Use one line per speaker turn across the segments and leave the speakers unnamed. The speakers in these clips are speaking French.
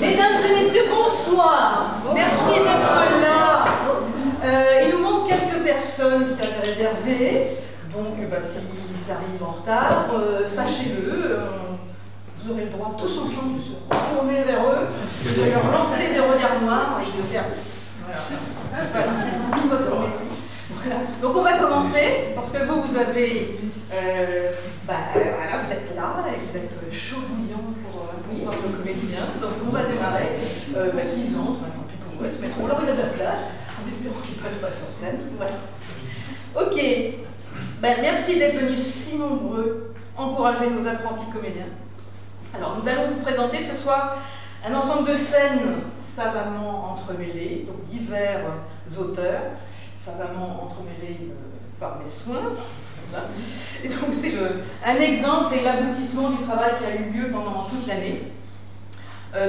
Mesdames et messieurs, bonsoir. Merci d'être là. Il nous manque quelques personnes qui avaient réservé. Donc, s'ils arrivent en retard, sachez-le, vous aurez le droit tous ensemble de se retourner vers eux, de leur lancer des regards noirs et de faire voilà, tout votre mépris. Voilà. Donc on va commencer, parce que vous avez, voilà, vous êtes là et vous êtes chaud bouillant pour voir le comédien. Donc on va démarrer. S'ils entrent, tant pis pour eux, ils se mettront là où il y a de la place, en espérant qu'ils ne passent pas sur scène. Voilà. Ok. Merci d'être venus si nombreux encourager nos apprentis comédiens. Alors, nous allons vous présenter ce soir un ensemble de scènes savamment entremêlées, donc divers auteurs, savamment entremêlés par mes soins. Voilà. Et donc, c'est un exemple et l'aboutissement du travail qui a eu lieu pendant toute l'année.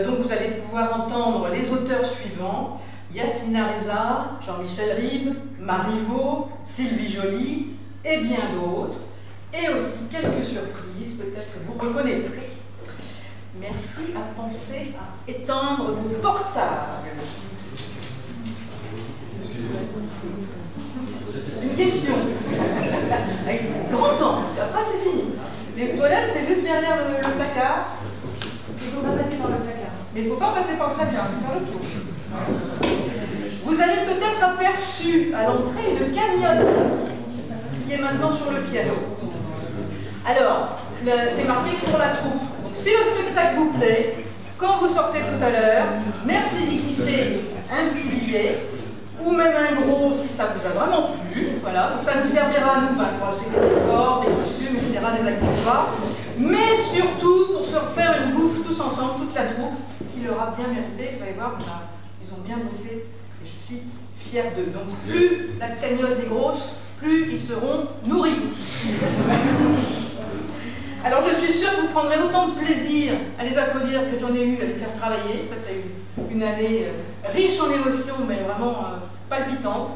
Donc, vous allez pouvoir entendre les auteurs suivants: Yasmina Reza, Jean-Michel Ribes, Marivaux, Sylvie Joly, et bien d'autres, et aussi quelques surprises, peut-être que vous reconnaîtrez. Merci à penser à éteindre vos portables. Une question. Avec grand temps, après c'est fini. Les toilettes, c'est juste derrière le placard. Il ne faut pas passer par le placard. Mais il ne faut pas passer par le placard, il faut faire le tour. Vous avez peut-être aperçu à l'entrée une cagnotte qui est maintenant sur le piano. Alors, c'est marqué pour la troupe. Donc, si le spectacle vous plaît, quand vous sortez tout à l'heure, merci d'y glisser un petit billet, ou même un gros si ça vous a vraiment plu. Voilà, donc ça nous servira à nous pour acheter des décors, des costumes, etc., des accessoires, mais surtout pour se refaire une bouffe tous ensemble, toute la troupe, qui leur a bien mérité. Vous allez voir, ils ont bien bossé, et je suis fière d'eux. Donc, plus la cagnotte est grosse, plus ils seront nourris. Alors je suis sûre que vous prendrez autant de plaisir à les applaudir que j'en ai eu à les faire travailler. Ça a eu une année riche en émotions, mais vraiment palpitante.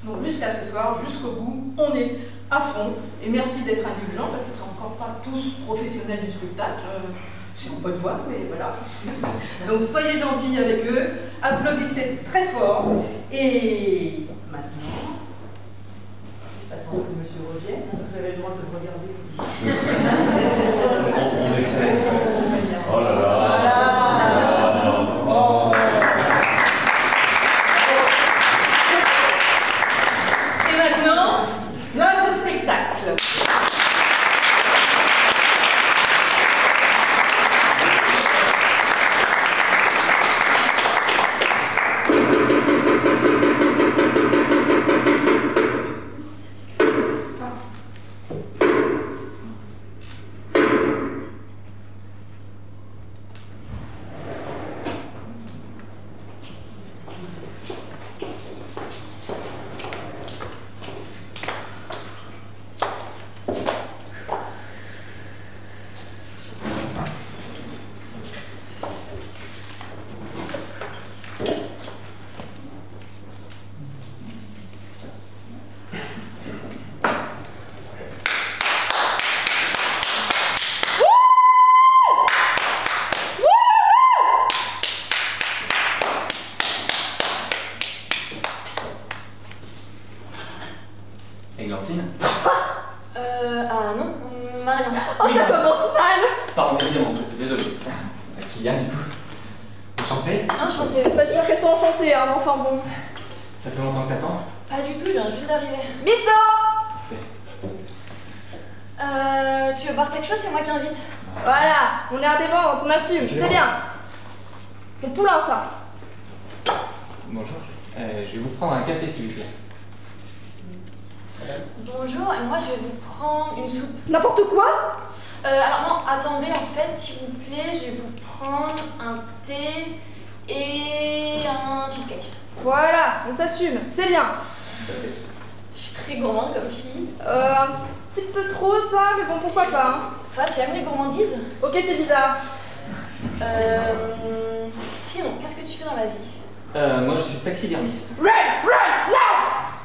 Donc jusqu'à ce soir, jusqu'au bout, on est à fond. Et merci d'être indulgents, parce qu'ils ne sont encore pas tous professionnels du spectacle. C'est une bonne voix, mais voilà. Donc soyez gentils avec eux, applaudissez très fort. Et maintenant, attends que monsieur revienne, vous avez le droit de le regarder.
On essaie. Oh là là.
Voilà. Oh. Et maintenant, là, ce spectacle.
Églantine?
Non, Marion.
Oh, ça commence mal!
Pardon, évidemment, désolé. Kylian, du coup. Vous chantez?
Enchantée.
Pas sûr qu'elles sont enchantées, hein, mais enfin bon.
Ça fait longtemps que t'attends?
Pas du tout, je viens juste d'arriver.
Mytho!
Tu veux boire quelque chose? C'est moi qui invite.
Voilà, on est indépendante, on assume,
Excusez-moi.
c'est bien. C'est poulain, ça.
Bonjour. Je vais vous prendre un café, s'il vous plaît.
Bonjour, et moi je vais vous prendre une soupe.
N'importe quoi?
Alors non, attendez, en fait, s'il vous plaît, je vais vous prendre un thé et un cheesecake.
Voilà, on s'assume, c'est bien.
Je suis très gourmande comme fille.
Un petit peu trop ça, mais bon, pourquoi pas, hein.
Toi, tu aimes les gourmandises?
Ok, c'est bizarre.
Sinon, qu'est-ce que tu fais dans la vie?
Moi je suis taxidermiste.
Run, run,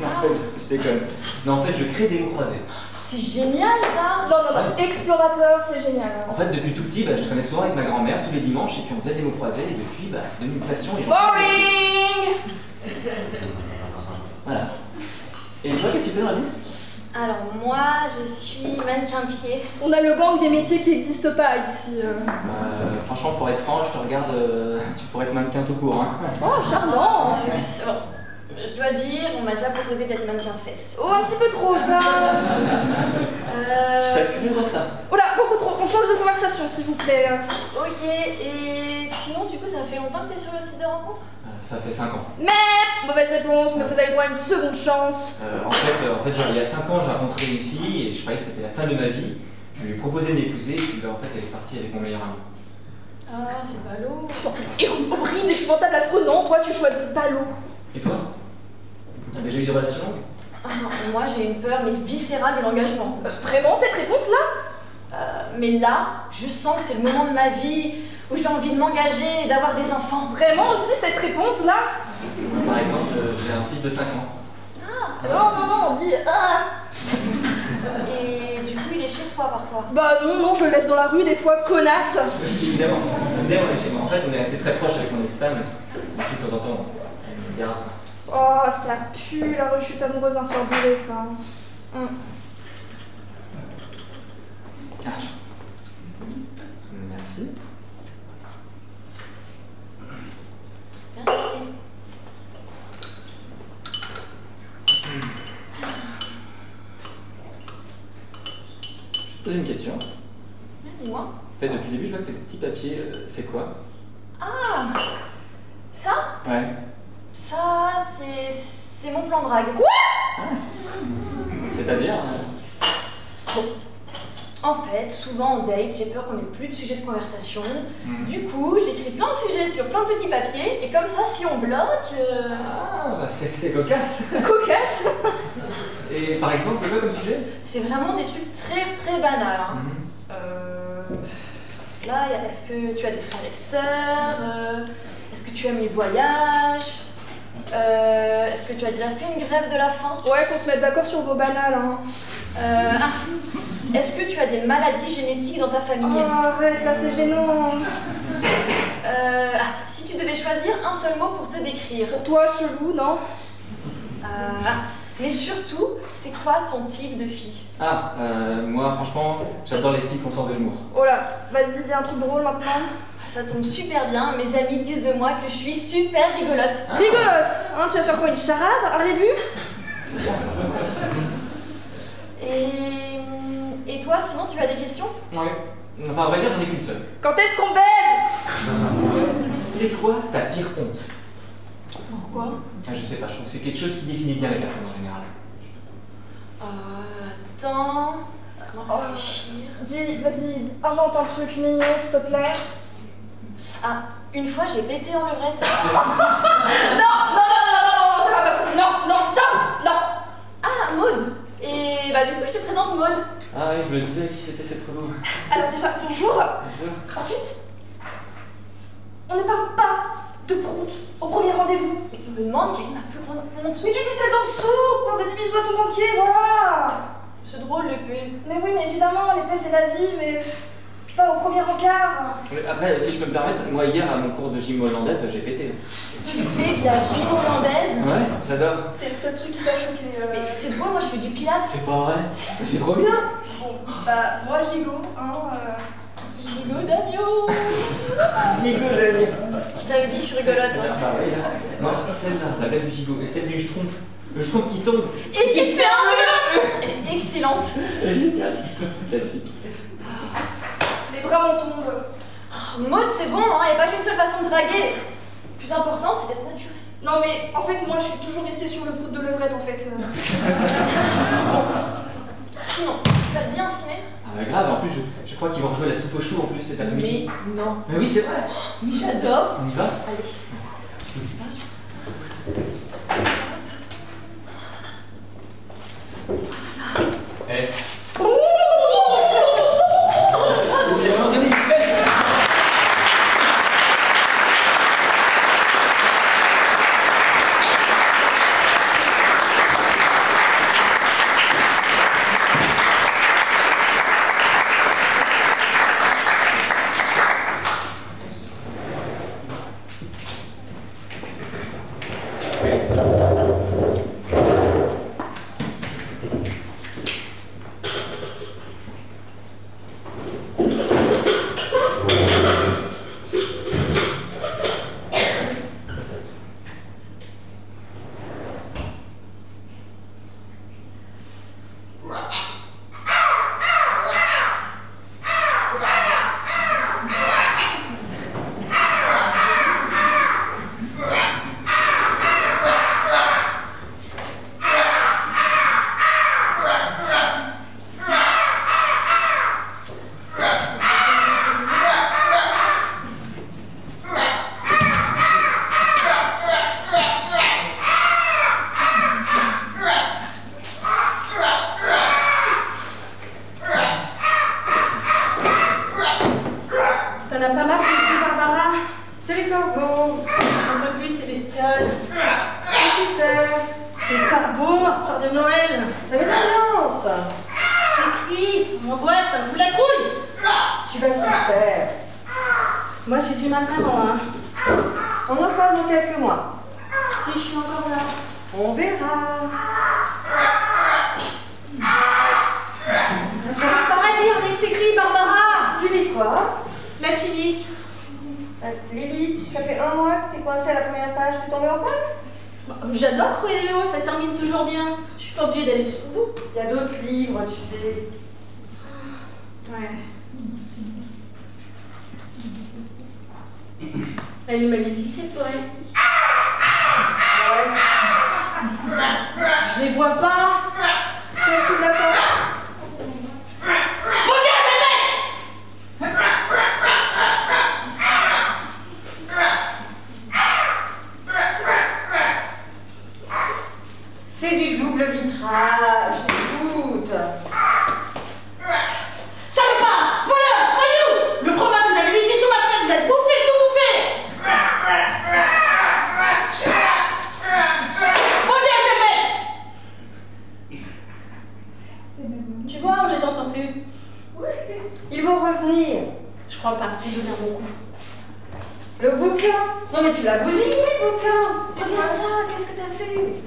Non, en fait, je déconne. Non, en fait, je crée des mots croisés.
C'est génial ça!
non! Non, non, non, explorateur, c'est génial.
En fait, depuis tout petit, je traînais souvent avec ma grand-mère tous les dimanches et puis on faisait des mots croisés et depuis, c'est devenu une passion. Et
Boring!
Voilà. Et toi, qu'est-ce que tu fais dans la vie?
Alors moi, je suis mannequin pied.
On a le gang des métiers qui n'existent pas ici.
Franchement, pour être franc, je te regarde, tu pourrais être mannequin tout court. Hein.
Oh, charmant!
C'est bon. Je dois dire, on m'a déjà proposé d'être mannequin fesses.
Oh, un petit peu trop ça!
Je serais curieux de voir ça.
Oh là, beaucoup trop. On change de conversation, s'il vous plaît.
Ok, et sinon, du coup, ça fait longtemps que t'es sur le site de rencontre?
Ça fait 5 ans.
Mais mauvaise réponse, mais vous avez le droit à une seconde chance.
En fait, genre, il y a 5 ans, j'ai rencontré une fille et je croyais que c'était la fin de ma vie. Je lui ai proposé de m'épouser et puis en fait, elle est partie avec mon meilleur ami.
Ah, c'est ballot.
Et horrible, épouvantable, affreux, non, toi tu choisis pas l'eau.
Et toi? T'as déjà eu des relations longues?
Ah non, moi j'ai une peur mais viscérale de l'engagement.
Vraiment, cette réponse-là?
Mais là, je sens que c'est le moment de ma vie où j'ai envie de m'engager et d'avoir des enfants.
Vraiment aussi, cette réponse-là?
Par exemple, j'ai un fils de 5 ans.
Ah,
Non, non, non, on dit
et du coup, il est chez toi parfois?
Bah non, non, je le laisse dans la rue des fois, connasse.
Évidemment, en fait, on est resté très proches avec mon ex-femme. Et puis de temps en temps, elle me dira.
Oh, ça pue la rechute amoureuse un soir bourré, ça.
Ah. Merci.
Merci.
Je te pose une question.
Dis-moi.
En fait, depuis le début, je vois que tes petits papiers, c'est quoi?
Ah, ça?
Ouais.
Ça, c'est mon plan drague. Quoi?
C'est-à-dire
En fait, souvent en date, j'ai peur qu'on ait plus de sujets de conversation. Du coup, j'écris plein de sujets sur plein de petits papiers, et comme ça, si on bloque...
Ah, c'est cocasse.
Cocasse.
Et par exemple, quoi comme sujet?
C'est vraiment des trucs très très banals. Hein. Là, est-ce que tu as des frères et sœurs? Est-ce que tu aimes les voyages? Est-ce que tu as déjà fait une grève de la faim?
Ouais, qu'on se mette d'accord sur vos banales, hein.
Est-ce que tu as des maladies génétiques dans ta famille?
Oh, arrête, là, c'est gênant.
Si tu devais choisir un seul mot pour te décrire.
Pour toi, chelou, non?
Mais surtout, c'est quoi ton type de fille?
Moi, franchement, j'adore les filles qui ont le sens de l'humour.
Oh là, vas-y, dis un truc drôle maintenant.
Ça tombe super bien, mes amis disent de moi que je suis super rigolote.
Rigolote, hein, tu vas faire quoi, une charade, un rébut?
Et toi, sinon, tu as des questions?
Ouais. Enfin, à vrai dire, j'en ai qu'une seule.
Quand est-ce qu'on baise?
C'est quoi ta pire honte?
Pourquoi?
Je sais pas, je trouve que c'est quelque chose qui définit bien les personnes en général.
Attends... Laisse-moi réfléchir...
Dis, vas-y, invente un truc mignon, s'il te plaît.
Une fois, j'ai pété en levrette.
Non, ça va pas passer. Non, stop, non.
Maud. Et du coup, je te présente Maud.
Ah oui, je me disais qui c'était cette photo.
Alors déjà, bonjour. Ensuite, on ne parle pas de prout au premier rendez-vous.
Mais il me demande quelle est ma plus grande honte.
Mais tu dis celle d'en dessous, quand t'as dit bisous à ton banquier, voilà.
C'est drôle, l'épée.
Mais oui, mais évidemment, l'épée c'est la vie, mais pas au premier encart.
Après, si je peux me permettre, moi hier à mon cours de gym hollandaise, j'ai pété.
Tu fais de la gym hollandaise?
Ouais, j'adore.
C'est le seul truc qui t'a choqué.
Mais c'est drôle, moi je fais du pilates.
C'est pas vrai. Mais c'est trop bien.
Bon, moi gigot, hein.
Gigot d'agneau.
Gigot d'agneau.
Je t'avais dit, je suis rigolote. Hein.
Non, celle-là, la belle du gigot, et celle du schtroumpf. Le schtroumpf qui tombe.
Et qui se fait un nœud. Elle est excellente.
C'est génial, c'est classique.
Les bras m'en tombent.
Maud, c'est bon, hein, y a pas qu'une seule façon de draguer. Le plus important, c'est d'être naturel.
Non mais en fait moi je suis toujours restée sur le prout de levrette en fait.
Sinon, ça te dit un ciné?
Grave, en plus je crois qu'ils vont rejouer la soupe au chou en plus cet après-midi.
Mais non.
Mais oui, c'est vrai.
Mais j'adore.
On y va?
Allez.
Eh. Vous avez entendu?
Maman, c'est Barbara. C'est les corbeaux. J'en peux plus de ces bestioles. Qu'est-ce que c'est? Les corbeaux, histoire de Noël.
Ça met l'ambiance.
C'est triste, mon bois, ça me fout la trouille.
Tu vas tout faire.
Moi, j'ai du mal vraiment, hein.
On en parle dans quelques mois.
Si je suis encore là.
On verra.
J'arrive pas à lire les écrits, Barbara.
Tu lis quoi?
La chimiste.
Lily, ça fait 1 mois que t'es coincée à la première page, tu tombes en panne?
J'adore Coelho, ça se termine toujours bien. Je suis pas obligée d'aller jusqu'au bout.
Il y a d'autres livres, tu sais.
Ouais. Elle est magnifique, cette forêt.
Ouais.
Je les vois pas.
C'est le coup de la porte.
Mon Dieu, c'est vrai!
C'est du double vitrage, écoute.
Salopard! Voleur! Voyou! Le fromage que j'avais laissé sous ma tête, vous êtes bouffé, tout bouffé! Mon Dieu, c'est vrai! Tu vois, on les entend plus.
Ils vont revenir.
Je crois pas, j'ai donné un bon coup.
Le bouquin. Non mais tu l'as bousillé, le bouquin.
Regarde
ça, qu'est-ce que t'as fait?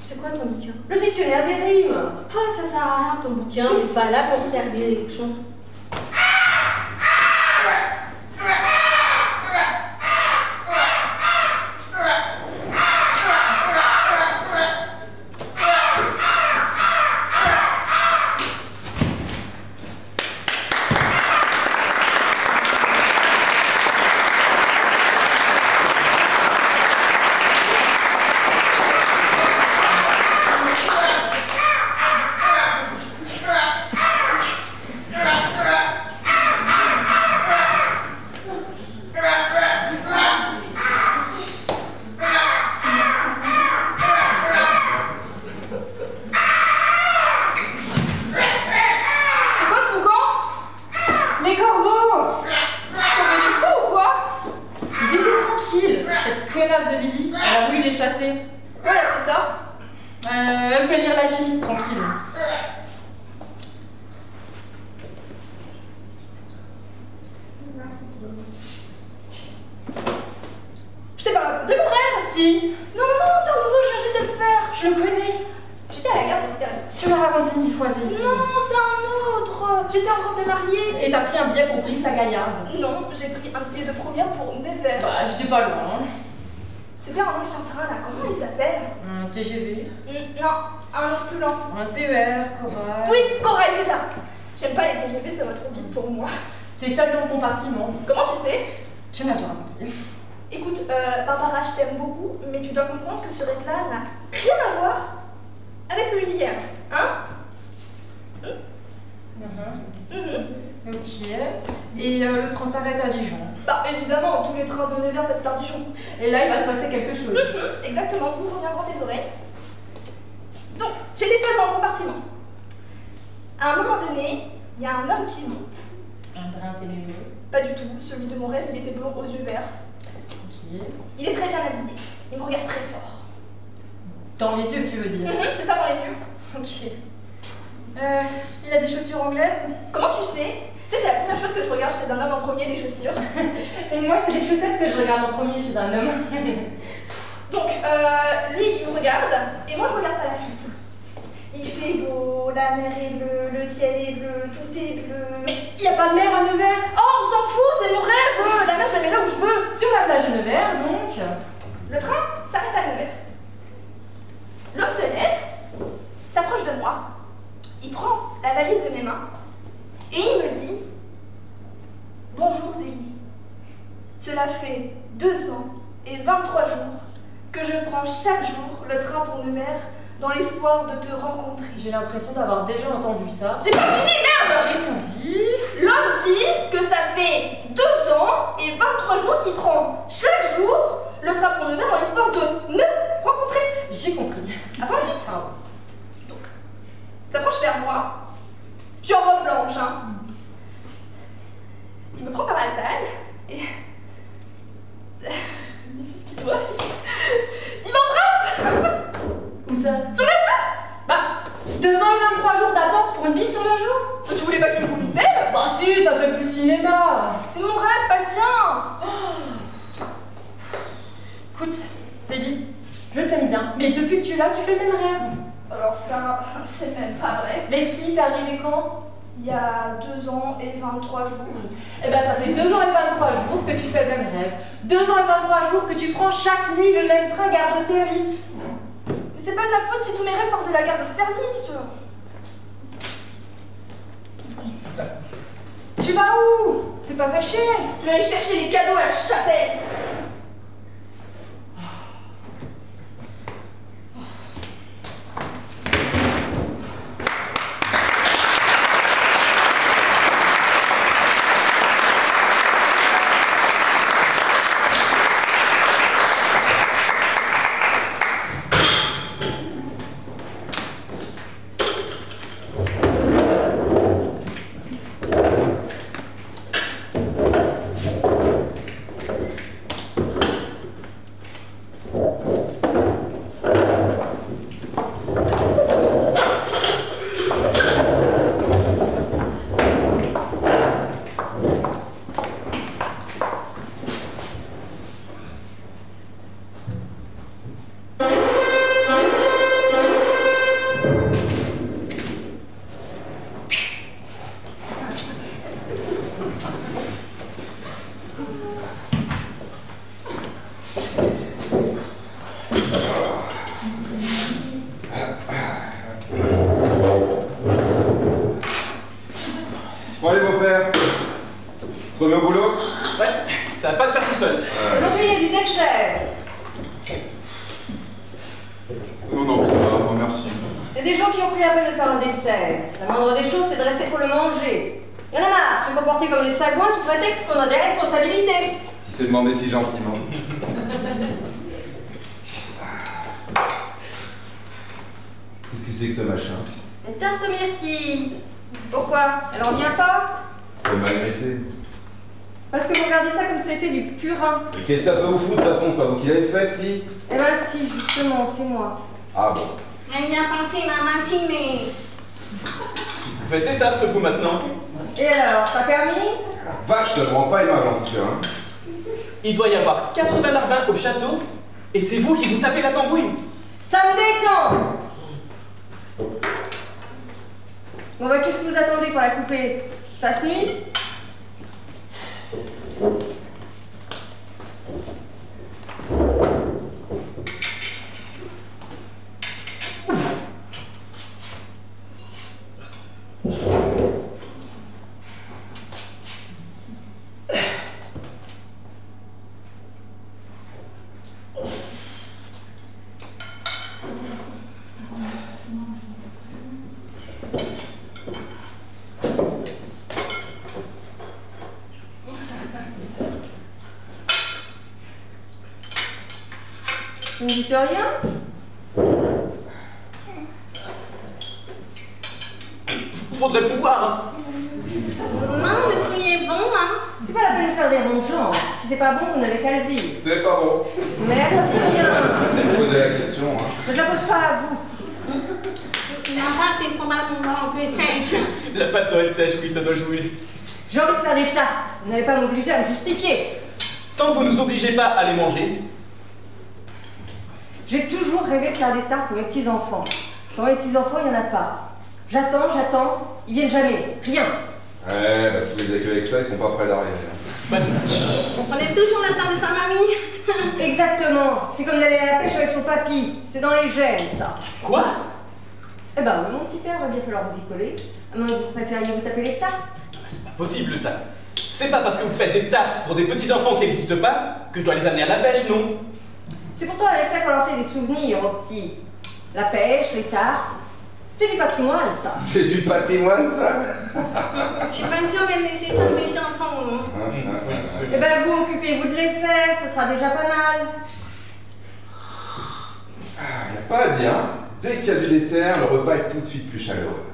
C'est quoi ton bouquin?
Le dictionnaire des rimes.
Ah, ça sert à rien ton bouquin, c'est pas là pour faire des chansons.
De Lily, elle a voulu les chasser.
Ouais, elle a fait ça.
Elle voulait lire la chimiste tranquille.
Je t'ai pas raconté mon rêve.
Si,
Non, c'est un nouveau, je viens juste de le faire.
je le connais.
J'étais à la gare d'Austerlitz.
Tu m'as raconté 1000 fois, Zélie.
Non, c'est un autre. J'étais en robe de mariée.
Et t'as pris un billet pour Brive la Gaillarde.
Non, j'ai pris un billet de première pour Nevers.
Bah, j'étais pas loin.
C'était un ancien train là, comment on les appelle?
Un TGV.
Non, un autre plus lent.
Un TER, Corail.
Oui, Corail, c'est ça. J'aime pas les TGV, ça va trop vite pour moi.
T'es seule dans le compartiment.
Comment tu sais?
Tu m'as déjà raconté.
Écoute, Barbara, je t'aime beaucoup, mais tu dois comprendre que ce rêve-là n'a rien à voir avec celui d'hier. Hein?
Ok. Et le train s'arrête à Dijon.
Bah évidemment, tous les trains de Nevers passent par Dijon.
Et là, il va se passer quelque chose.
Exactement, ouvre bien grand tes oreilles. Donc, j'étais seule dans le compartiment. À un moment donné, il y a un homme qui monte.
Un brin ténébreux.
Pas du tout, celui de mon rêve, il était blond aux yeux verts.
Ok.
Il est très bien habillé, il me regarde très fort.
Dans les yeux, tu veux dire.
C'est ça dans les yeux.
Ok. Il a des chaussures anglaises.
Comment tu sais? Tu sais, c'est la première chose que je regarde chez un homme en premier, les chaussures.
Et moi, c'est les chaussettes que je regarde en premier chez un homme.
Donc, lui, il me regarde, et moi, je regarde pas la suite. Il fait beau, la mer est bleue, le ciel est bleu, tout est bleu.
Mais il n'y a pas de mer à Nevers.
Oh, on s'en fout, c'est mon rêve. La mer, je la mets là où je veux.
Sur la plage de Nevers, donc.
Le train s'arrête à Nevers. L'homme se lève, s'approche de moi, il prend la valise de mes mains, et il me dit « Bonjour Zélie, cela fait 223 jours que je prends chaque jour le train pour Nevers dans l'espoir de te rencontrer. »
J'ai l'impression d'avoir déjà entendu ça.
J'ai pas fini, merde!
J'ai rien dit.
L'homme dit que ça fait 2 ans et 23 jours qu'il prend chaque jour le train pour Nevers dans l'espoir de me rencontrer.
J'ai compris.
Attends la suite.
Pardon.
Donc, s'approche vers moi. Je suis en robe blanche, hein. Il me prend par la taille et Mais depuis que tu es là, tu fais le même rêve.
Alors ça, c'est même pas vrai.
Mais si, t'es arrivé quand?
Il y a 2 ans et 23 jours.
Eh ben ça fait 2 ans et 23 jours que tu fais le même rêve. 2 ans et 23 jours que tu prends chaque nuit le même train gare d'Austerlitz.
Mais c'est pas de ma faute si tous mes rêves partent de la gare d'Austerlitz.
Tu vas où? T'es pas fâché?
Je vais aller chercher les cadeaux à la chapelle.
Bon allez beau-père, sommes au boulot?
Ouais, ça va pas se faire tout seul.
Aujourd'hui, il y a du dessert.
Non, ça va, merci.
Il y a des gens qui ont pris la peine de faire un dessert. La moindre des choses, c'est de rester pour le manger. Il y en a marre de se comporter comme des sagouins sous prétexte qu'on a des responsabilités.
Si c'est demandé si gentiment. Qu'est-ce que c'est que ce machin?
Une tarte aux myrtilles. Pourquoi? Elle en vient pas?
Elle m'a agressé.
Parce que vous regardez ça comme si c'était du purin.
Mais qu'est-ce que ça peut vous foutre? De toute façon, c'est pas vous qui l'avez faite, si?
Eh ben si, justement, c'est moi.
Ah bon?
Elle vient penser ma matinée.
Vous faites des tartes, vous, maintenant?
Et alors, pas permis?
La vache, ça ne rend pas aimable en tout cas, hein.
Il doit y avoir 80 larbins au château, et c'est vous qui vous tapez la tambouille.
Ça me détend. Bon bah qu'est-ce que vous attendez pour la couper? Passe nuit? Vous ne dites rien?
Faudrait pouvoir, hein.
Non, le fruit est bon, hein. C'est pas la peine de faire des bons gens. Si c'est pas bon, vous n'avez qu'à le dire.
C'est pas bon.
Mais attention bien.
Posez la question, hein.
Je ne la pose pas à vous.
La pâte est probablement un peu sèche.
La pâte doit être sèche, oui, ça doit jouer.
J'ai envie de faire des tartes. Vous n'allez pas m'obliger à me justifier.
Tant que vous nous obligez pas à les manger.
J'ai toujours rêvé de faire des tartes pour mes petits-enfants. Dans mes petits-enfants, il n'y en a pas. J'attends, ils viennent jamais. Rien.
Ouais, bah si vous les accueillez avec ça, ils sont pas prêts d'arriver.
Bah,
On est toujours la tarte de sa mamie.
Exactement. C'est comme d'aller à la pêche avec son papy. C'est dans les gènes, ça.
quoi?
Eh ben, oui, mon petit père, va bien falloir vous y coller. À moins que vous préfériez vous taper les tartes.
C'est pas possible, ça. C'est pas parce que vous faites des tartes pour des petits-enfants qui n'existent pas que je dois les amener à la pêche, non?
C'est pourtant avec ça qu'on leur fait des souvenirs, mon petit. La pêche, les tartes. C'est du patrimoine, ça.
C'est du patrimoine, ça?
Je suis pas sûre d'être nécessaire à mes enfants.
Eh ben, vous occupez-vous de les faire, ce sera déjà pas mal.
Ah, y a pas à dire. Dès qu'il y a du dessert, le repas est tout de suite plus chaleureux.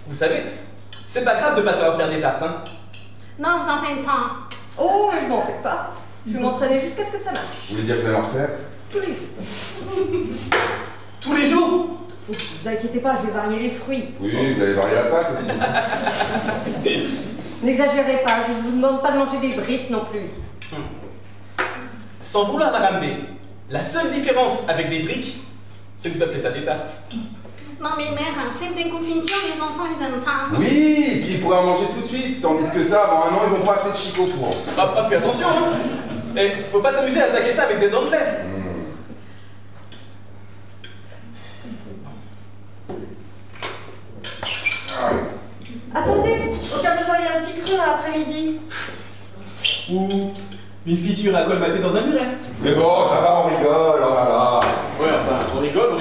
Vous savez, c'est pas grave de pas savoir faire des tartes, hein.
Non, vous en faites pas.
Oh, mais je m'en fais pas. Je vais m'entraîner jusqu'à ce que ça marche.
Vous voulez dire que vous allez en refaire?
Tous les jours.
Tous les jours?
Vous inquiétez pas, je vais varier les fruits.
Oui, vous allez varier la pâte aussi.
N'exagérez pas, je ne vous demande pas de manger des briques non plus.
sans vouloir la ramener. La seule différence avec des briques, c'est que vous appelez ça des tartes.
Non mais mère, faites des confitures, les enfants ils aiment ça.
Oui, et puis ils pourraient en manger tout de suite, tandis que ça, avant un an, ils n'ont pas assez de chicots pour.
Ah, puis attention, hein. Et faut pas s'amuser à attaquer ça avec des dents de lait.
Attendez, au cas où il y a un petit creux là après-midi.
Ou une fissure à colmater dans un muret.
Mais bon, ça va, on rigole, oh là là.
Ouais, enfin, on rigole.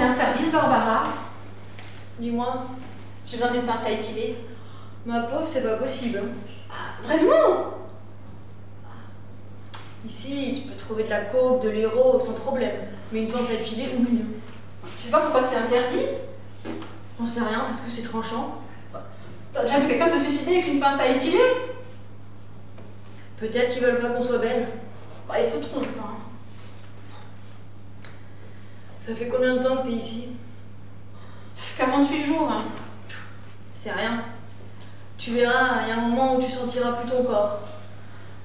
Un service, Barbara.
Dis-moi,
J'ai besoin d'une pince à épiler.
ma pauvre, c'est pas possible.
Vraiment?
Ici, tu peux trouver de la coke, de l'héros sans problème. Mais une pince à épiler, oublie.
Tu sais pas pourquoi c'est interdit?
On sait rien, parce que c'est tranchant.
T'as déjà vu quelqu'un se suicider avec une pince à épiler?
Peut-être qu'ils veulent pas qu'on soit belle.
Bah, ils se trompent, hein.
Ça fait combien de temps que t'es ici?
48 jours, hein.
C'est rien. Tu verras, il y a un moment où tu sentiras plus ton corps.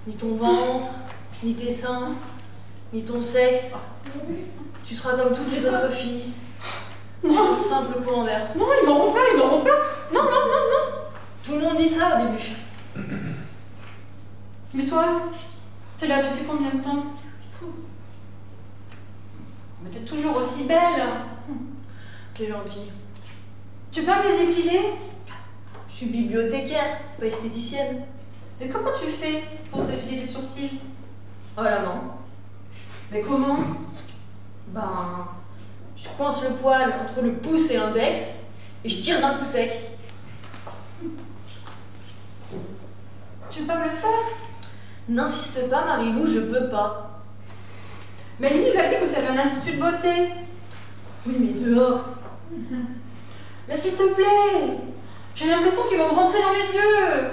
Ni ton ventre, ni tes seins, ni ton sexe. Tu seras comme toutes les autres filles.
Non.
Un simple courant d'air.
Non, ils m'auront pas. Non.
Tout le monde dit ça au début.
Mais toi, t'es là depuis combien de temps? Mais t'es toujours aussi belle.
T'es gentille.
Tu peux me les épiler?
Je suis bibliothécaire, pas esthéticienne.
Mais comment tu fais pour t'épiler les sourcils?
Oh la main.
Mais comment?
Ben, je coince le poil entre le pouce et l'index et je tire d'un coup sec.
Tu peux me le faire?
N'insiste pas, Marilou, je peux pas.
Mais Lily lui a dit que tu avais un institut de beauté.
Oui, mais dehors.
Mais s'il te plaît, j'ai l'impression qu'ils vont me rentrer dans les yeux.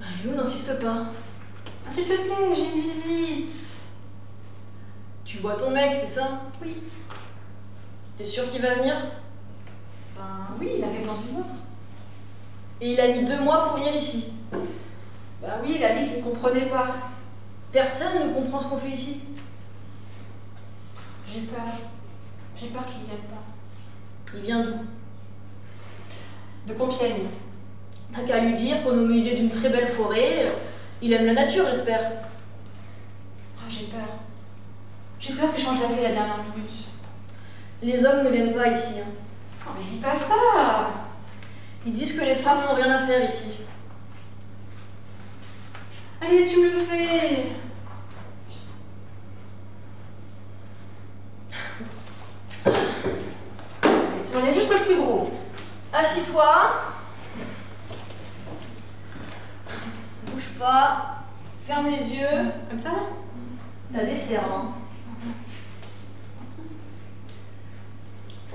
Marilou, n'insiste pas.
S'il te plaît, j'ai une visite.
Tu vois ton mec, c'est ça?
Oui.
T'es sûr qu'il va venir?
Ben oui, il arrive dans une heure.
Et il a mis 2 mois pour venir ici.
Ben oui, il a dit qu'il ne comprenait pas.
Personne ne comprend ce qu'on fait ici.
J'ai peur. J'ai peur qu'il ne vienne pas.
Il vient d'où?
De Compiègne.
T'as qu'à lui dire qu'on est au milieu d'une très belle forêt. Il aime la nature, j'espère.
Oh, j'ai peur. J'ai peur qu'il change d'avis à la dernière minute.
Les hommes ne viennent pas ici. Hein.
Non mais dis pas ça.
Ils disent que les femmes n'ont rien à faire ici.
Allez, tu me le fais. Tu m'enlèves juste le plus gros.
Assis-toi. Bouge pas. Ferme les yeux.
Comme ça?
T'as des cernes. Hein.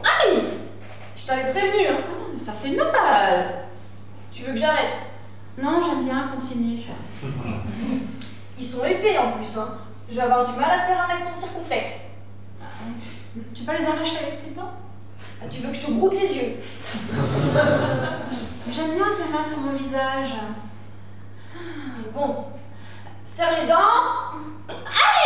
Aïe!
Je t'avais prévenu. Hein.
Oh, ça fait mal.
Tu veux que j'arrête?
Non, j'aime bien, continue.
Ils sont épais en plus. Hein. Je vais avoir du mal à faire un accent circonflexe.
Tu peux les arracher avec tes dents?
Ah, tu veux que je te broute les yeux?
J'aime bien tes mains sur mon visage.
Bon. Serre les dents.
Allez!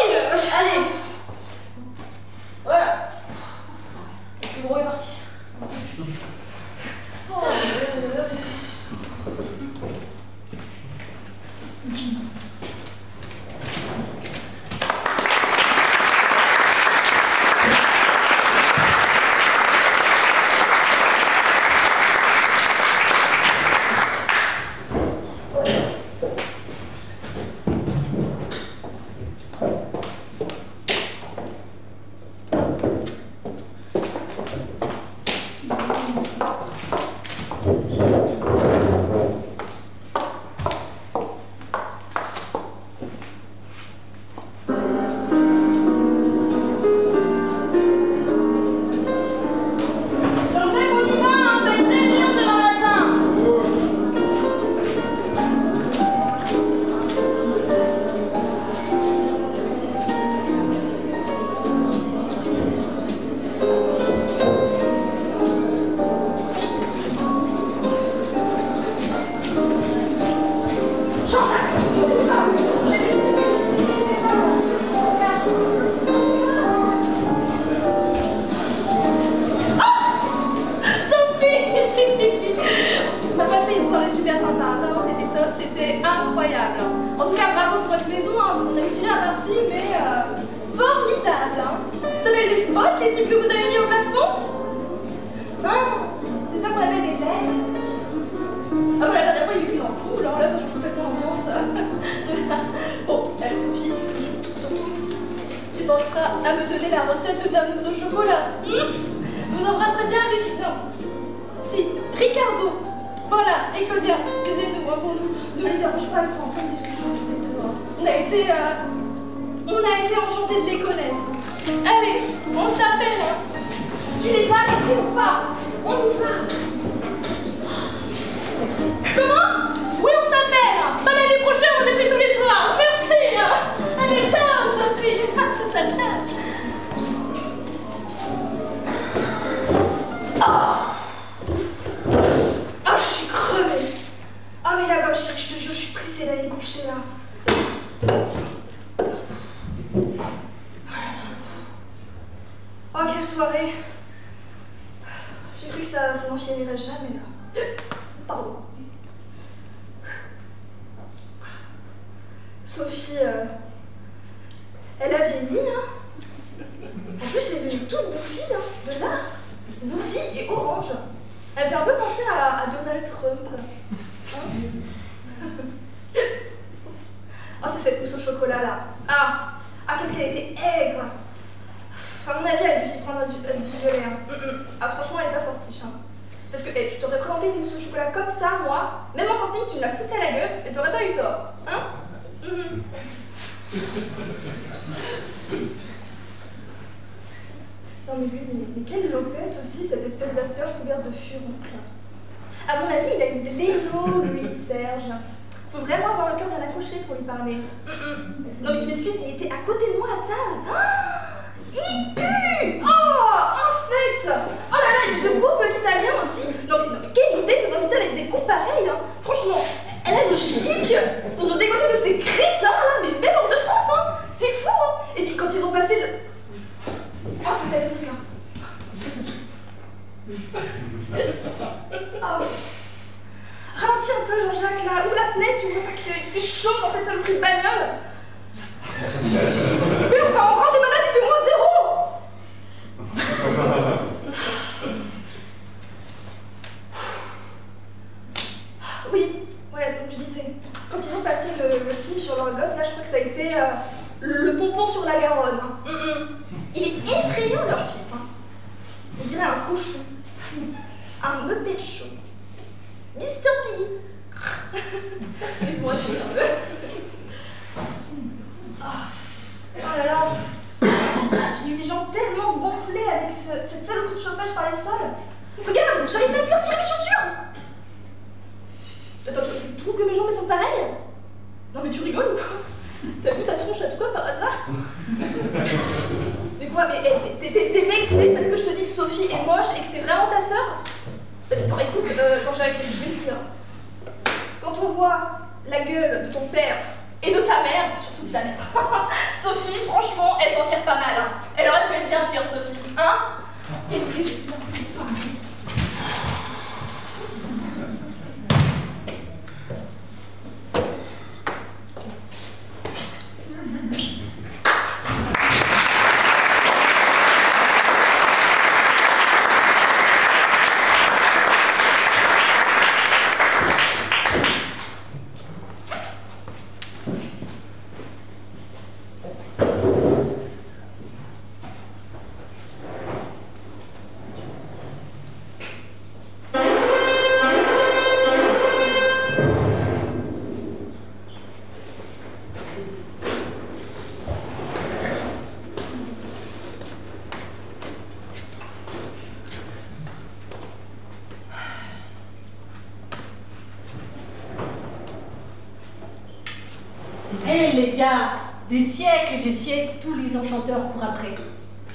Eh les gars, des siècles et des siècles, tous les enchanteurs courent après.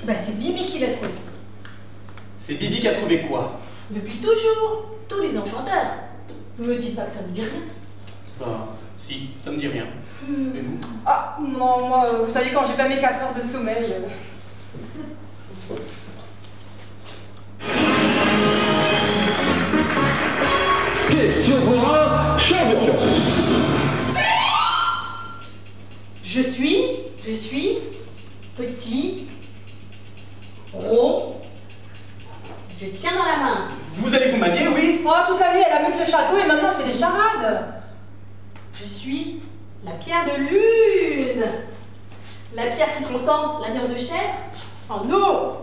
Bah c'est Bibi qui l'a trouvé.
C'est Bibi qui a trouvé quoi?
Depuis toujours, tous les enchanteurs. Ne me dites pas que ça vous dit rien.
Bah, si, ça me dit rien. Et vous?
Ah, non, moi, vous savez, quand j'ai pas mes 4 heures de sommeil...
Question pour un champion.
Je suis petit, rond, je tiens dans la main.
Vous allez vous manier, oui?
Oh, toute la vie, elle a mis le château et maintenant elle fait des charades.
Je suis la pierre de lune. La pierre qui transforme la nerf de chèvre en eau.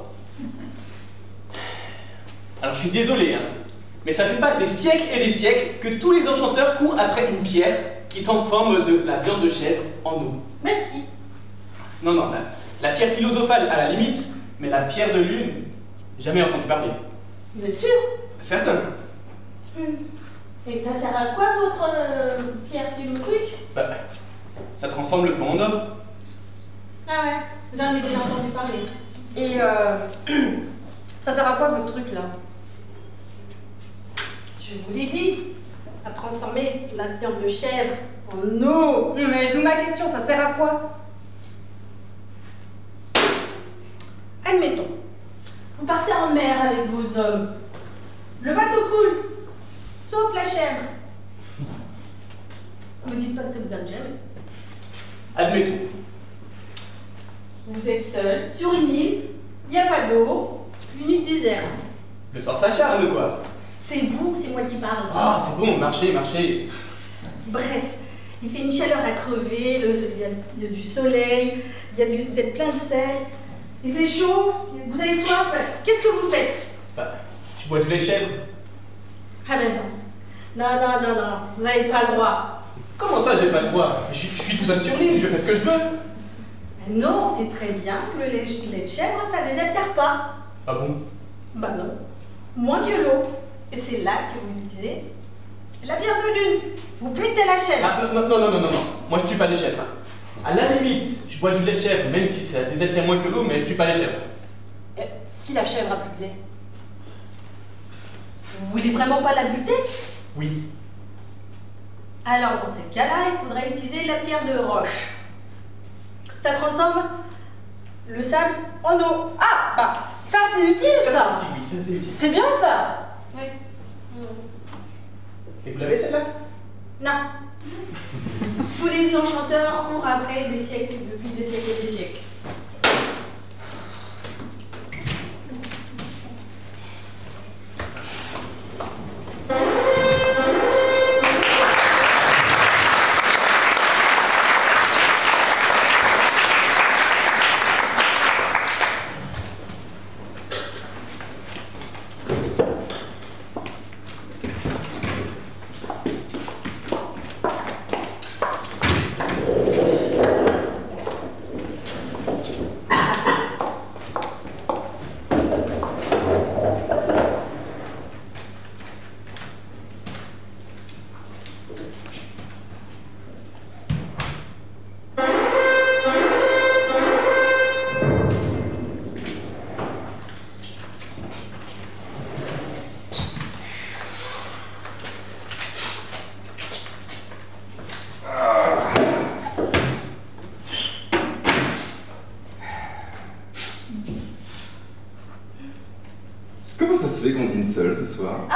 Alors je suis désolé, hein, mais ça fait pas des siècles et des siècles que tous les enchanteurs courent après une pierre qui transforme de la viande de chèvre en eau.
Merci.
Non, non, la pierre philosophale à la limite, mais la pierre de lune, jamais entendu parler.
Vous êtes sûr?
Certain.
Et ça sert à quoi votre pierre philotruc?
Bah, ça transforme le plomb en or.
Ah ouais, j'en ai déjà entendu parler.
Et ça sert à quoi votre truc là?
Je vous l'ai dit, à transformer la viande de chèvre en eau.
Mais d'où ma question, ça sert à quoi?
Admettons, vous partez en mer avec vos hommes. Le bateau coule, sauf la chèvre. Ne me dites pas que ça vous arrive jamais.
Admettons.
Vous êtes seul, sur une île, il n'y a pas d'eau, une île déserte.
Le sort s'acharne, quoi.
C'est vous, c'est moi qui parle.
Ah, c'est bon, marchez, marchez.
Bref, il fait une chaleur à crever, il y a du soleil, vous êtes plein de sel, il fait chaud, vous avez soif. Qu'est-ce que vous faites?
Bah, tu bois du lait de chèvre.
Ah ben non, vous n'avez pas le droit.
Comment ça, j'ai pas le droit? Je suis tout seul sur l'île, je fais ce que je veux.
Ben non, c'est très bien que le lait de chèvre, ça désaltère pas.
Ah bon?
Bah non, moins que l'eau. Et c'est là que vous utilisez la pierre de lune. Vous butez la chèvre.
Ah, non. Moi, je tue pas les chèvres. À la limite, je bois du lait de chèvre, même si ça désaltère moins que l'eau, mais je tue pas les chèvres.
Si la chèvre a plus de lait.
Vous voulez vraiment pas la buter?
Oui.
Alors, dans ce cas-là, il faudrait utiliser la pierre de roche. Ça transforme le sable en eau.
Ah, bah, ça c'est utile ça.
Oui, ça c'est utile.
C'est bien ça.
Oui.
Et vous l'avez celle-là?
Non. Tous les enchanteurs courent après des siècles, depuis des siècles et des siècles.
Comment ça se fait qu'on dîne seul ce soir?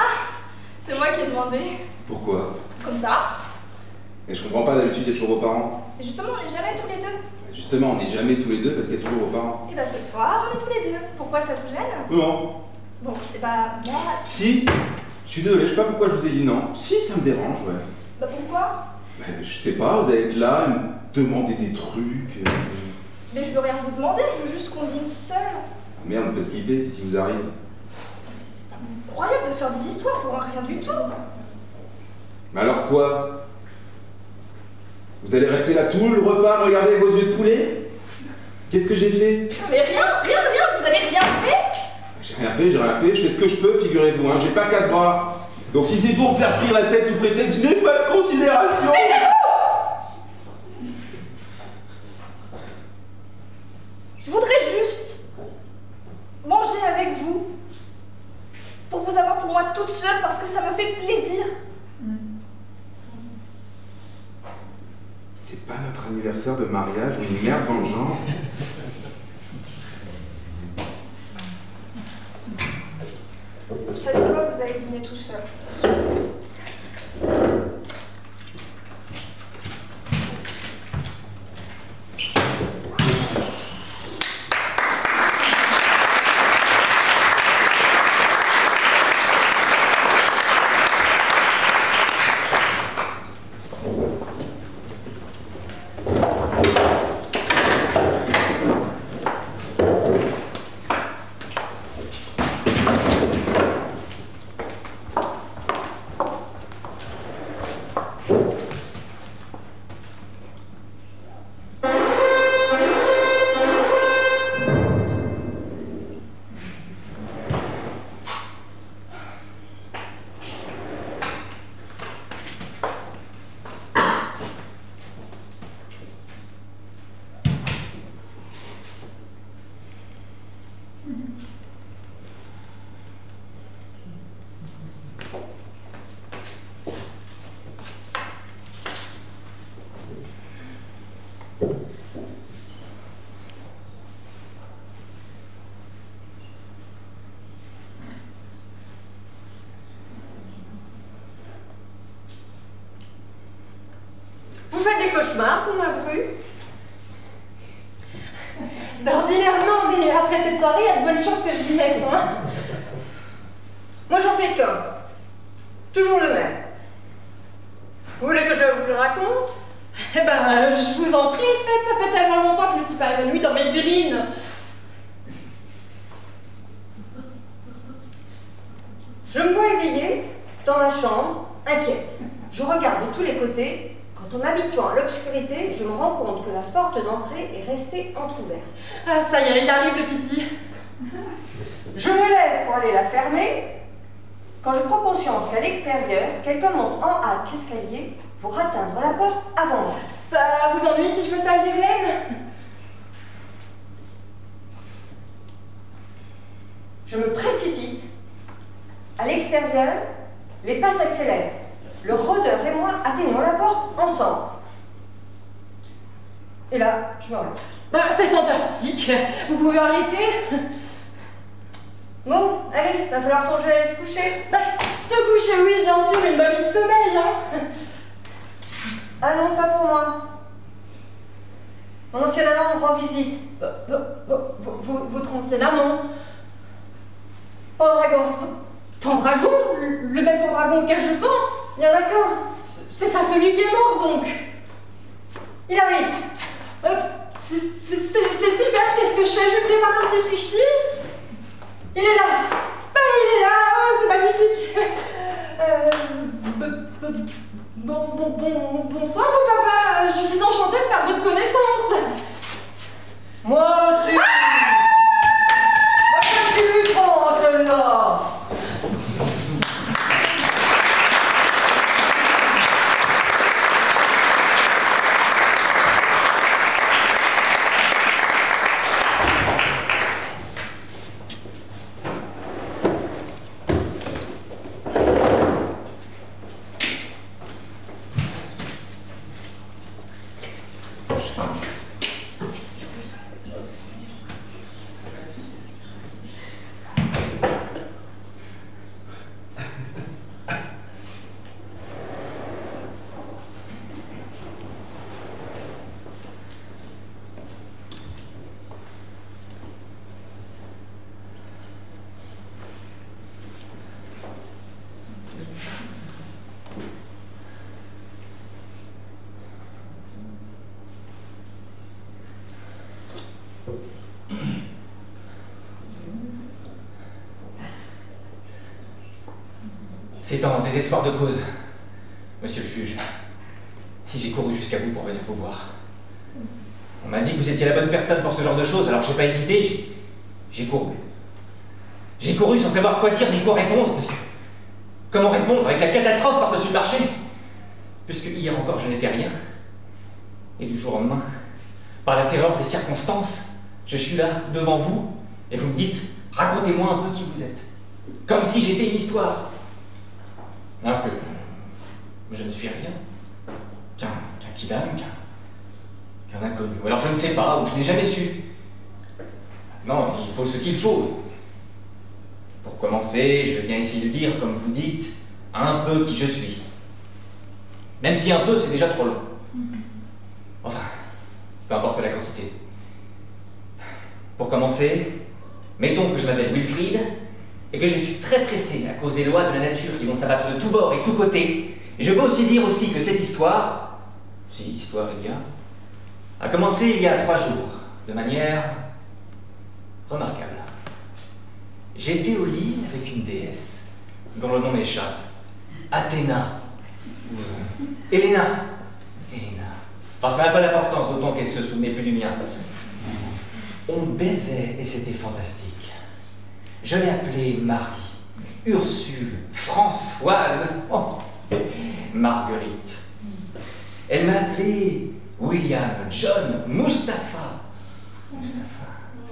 C'est moi qui ai demandé.
Pourquoi?
Comme ça.
Et je comprends pas, d'habitude il y a toujours vos parents.
Mais justement, on n'est jamais tous les deux.
Justement, on n'est jamais tous les deux parce qu'il y a toujours vos parents.
Et bah ce soir, on est tous les deux. Pourquoi ça vous gêne?
Non.
Bon, et bah moi...
Si. Je suis désolé, je sais pas pourquoi je vous ai dit non. Si, ça me dérange, ouais.
Bah pourquoi?
Je sais pas, vous allez être là, me demander des trucs.
Mais je veux rien vous demander, je veux juste qu'on dîne seul.
Merde, on peut flipper si vous arrivez.
C'est incroyable de faire des histoires pour un rien du tout.
Mais alors quoi? Vous allez rester là tout le repas, regarder vos yeux de poulet? Qu'est-ce que j'ai fait?
Putain, mais rien, vous avez rien fait?
J'ai rien fait, je fais ce que je peux, figurez-vous, hein, j'ai pas 4 bras. Donc si c'est pour me faire frire la tête sous prétexte que je n'ai pas de considération...
Taisez-vous!
C'est pas notre anniversaire de mariage ou une merde dans le genre.
Vous savez quoi, vous allez dîner tout seul.
Cauchemar, vous m'avouez?
D'ordinaire, non, mais après cette soirée, il y a de bonnes chances que je lui mette, hein.
Moi, j'en fais qu'un. Toujours le même. Vous voulez que je vous le raconte?
Eh ben, je vous en prie, faites, ça fait tellement longtemps que je me suis pas évanouie dans mes urines.
Je me vois éveillée dans ma chambre, inquiète. Je regarde de tous les côtés. En m'habituant à l'obscurité, je me rends compte que la porte d'entrée est restée entrouverte.
Ah, ça y est, il arrive le pipi.
Je me lève pour aller la fermer, quand je prends conscience qu'à l'extérieur, quelqu'un monte en hâte l'escalier pour atteindre la porte avant moi.
Ça vous ennuie si je me taille les veines?
Je me précipite. À l'extérieur, les pas s'accélèrent. Le rôdeur et moi atteignons la porte ensemble. Et là, je me relève.
Bah, c'est fantastique. Vous pouvez arrêter?
Bon, allez, va falloir songer à aller se coucher.
Bah, se coucher, oui, bien sûr, une bonne nuit de sommeil, hein.
Ah non, pas pour moi. Mon ancien amant me rend visite.
Votre ancien amant?
Pendragon.
Pendragon? Le même Pendragon auquel je pense?
Il y en a qu'un.
C'est ça, celui qui est mort, donc.
Il arrive.
C'est super, qu'est-ce que je fais? Je prépare un petit frichti.
Il est là.
Bah, il est là, oh, c'est magnifique. Bonsoir, mon papa. Je suis enchantée de faire votre connaissance.
Moi aussi. Qu'est-ce qu'il lui prend, celle-là?
C'est en désespoir de cause, monsieur le juge, si j'ai couru jusqu'à vous pour venir vous voir. On m'a dit que vous étiez la bonne personne pour ce genre de choses, alors j'ai pas hésité, j'ai couru. J'ai couru sans savoir quoi dire ni quoi répondre, parce que... Comment répondre avec la catastrophe par-dessus le marché? Puisque hier encore je n'étais rien. Et du jour au lendemain, par la terreur des circonstances, je suis là, devant vous, et vous me dites, racontez-moi un peu qui vous êtes. Comme si j'étais une histoire. Alors que je ne suis rien, qu'un kidam, un inconnu. Ou alors je ne sais pas, ou je n'ai jamais su. Non, il faut ce qu'il faut. Pour commencer, je viens essayer de dire, comme vous dites, un peu qui je suis. Même si un peu, c'est déjà trop long. Enfin, peu importe la quantité. Pour commencer, mettons que je m'appelle Wilfried et que je suis très pressé à cause des lois de la nature qui vont s'abattre de tous bords et tous côtés. Et je peux aussi dire aussi que cette histoire, si histoire il y a commencé il y a 3 jours, de manière remarquable. J'étais au lit avec une déesse, dont le nom m'échappe. Athéna. Helena. Enfin, ça n'a pas d'importance, d'autant qu'elle se souvenait plus du mien. On baisait et c'était fantastique. Je l'ai appelée Marie, Ursule, Françoise, Marguerite. Elle m'a appelé William, John, Mustapha,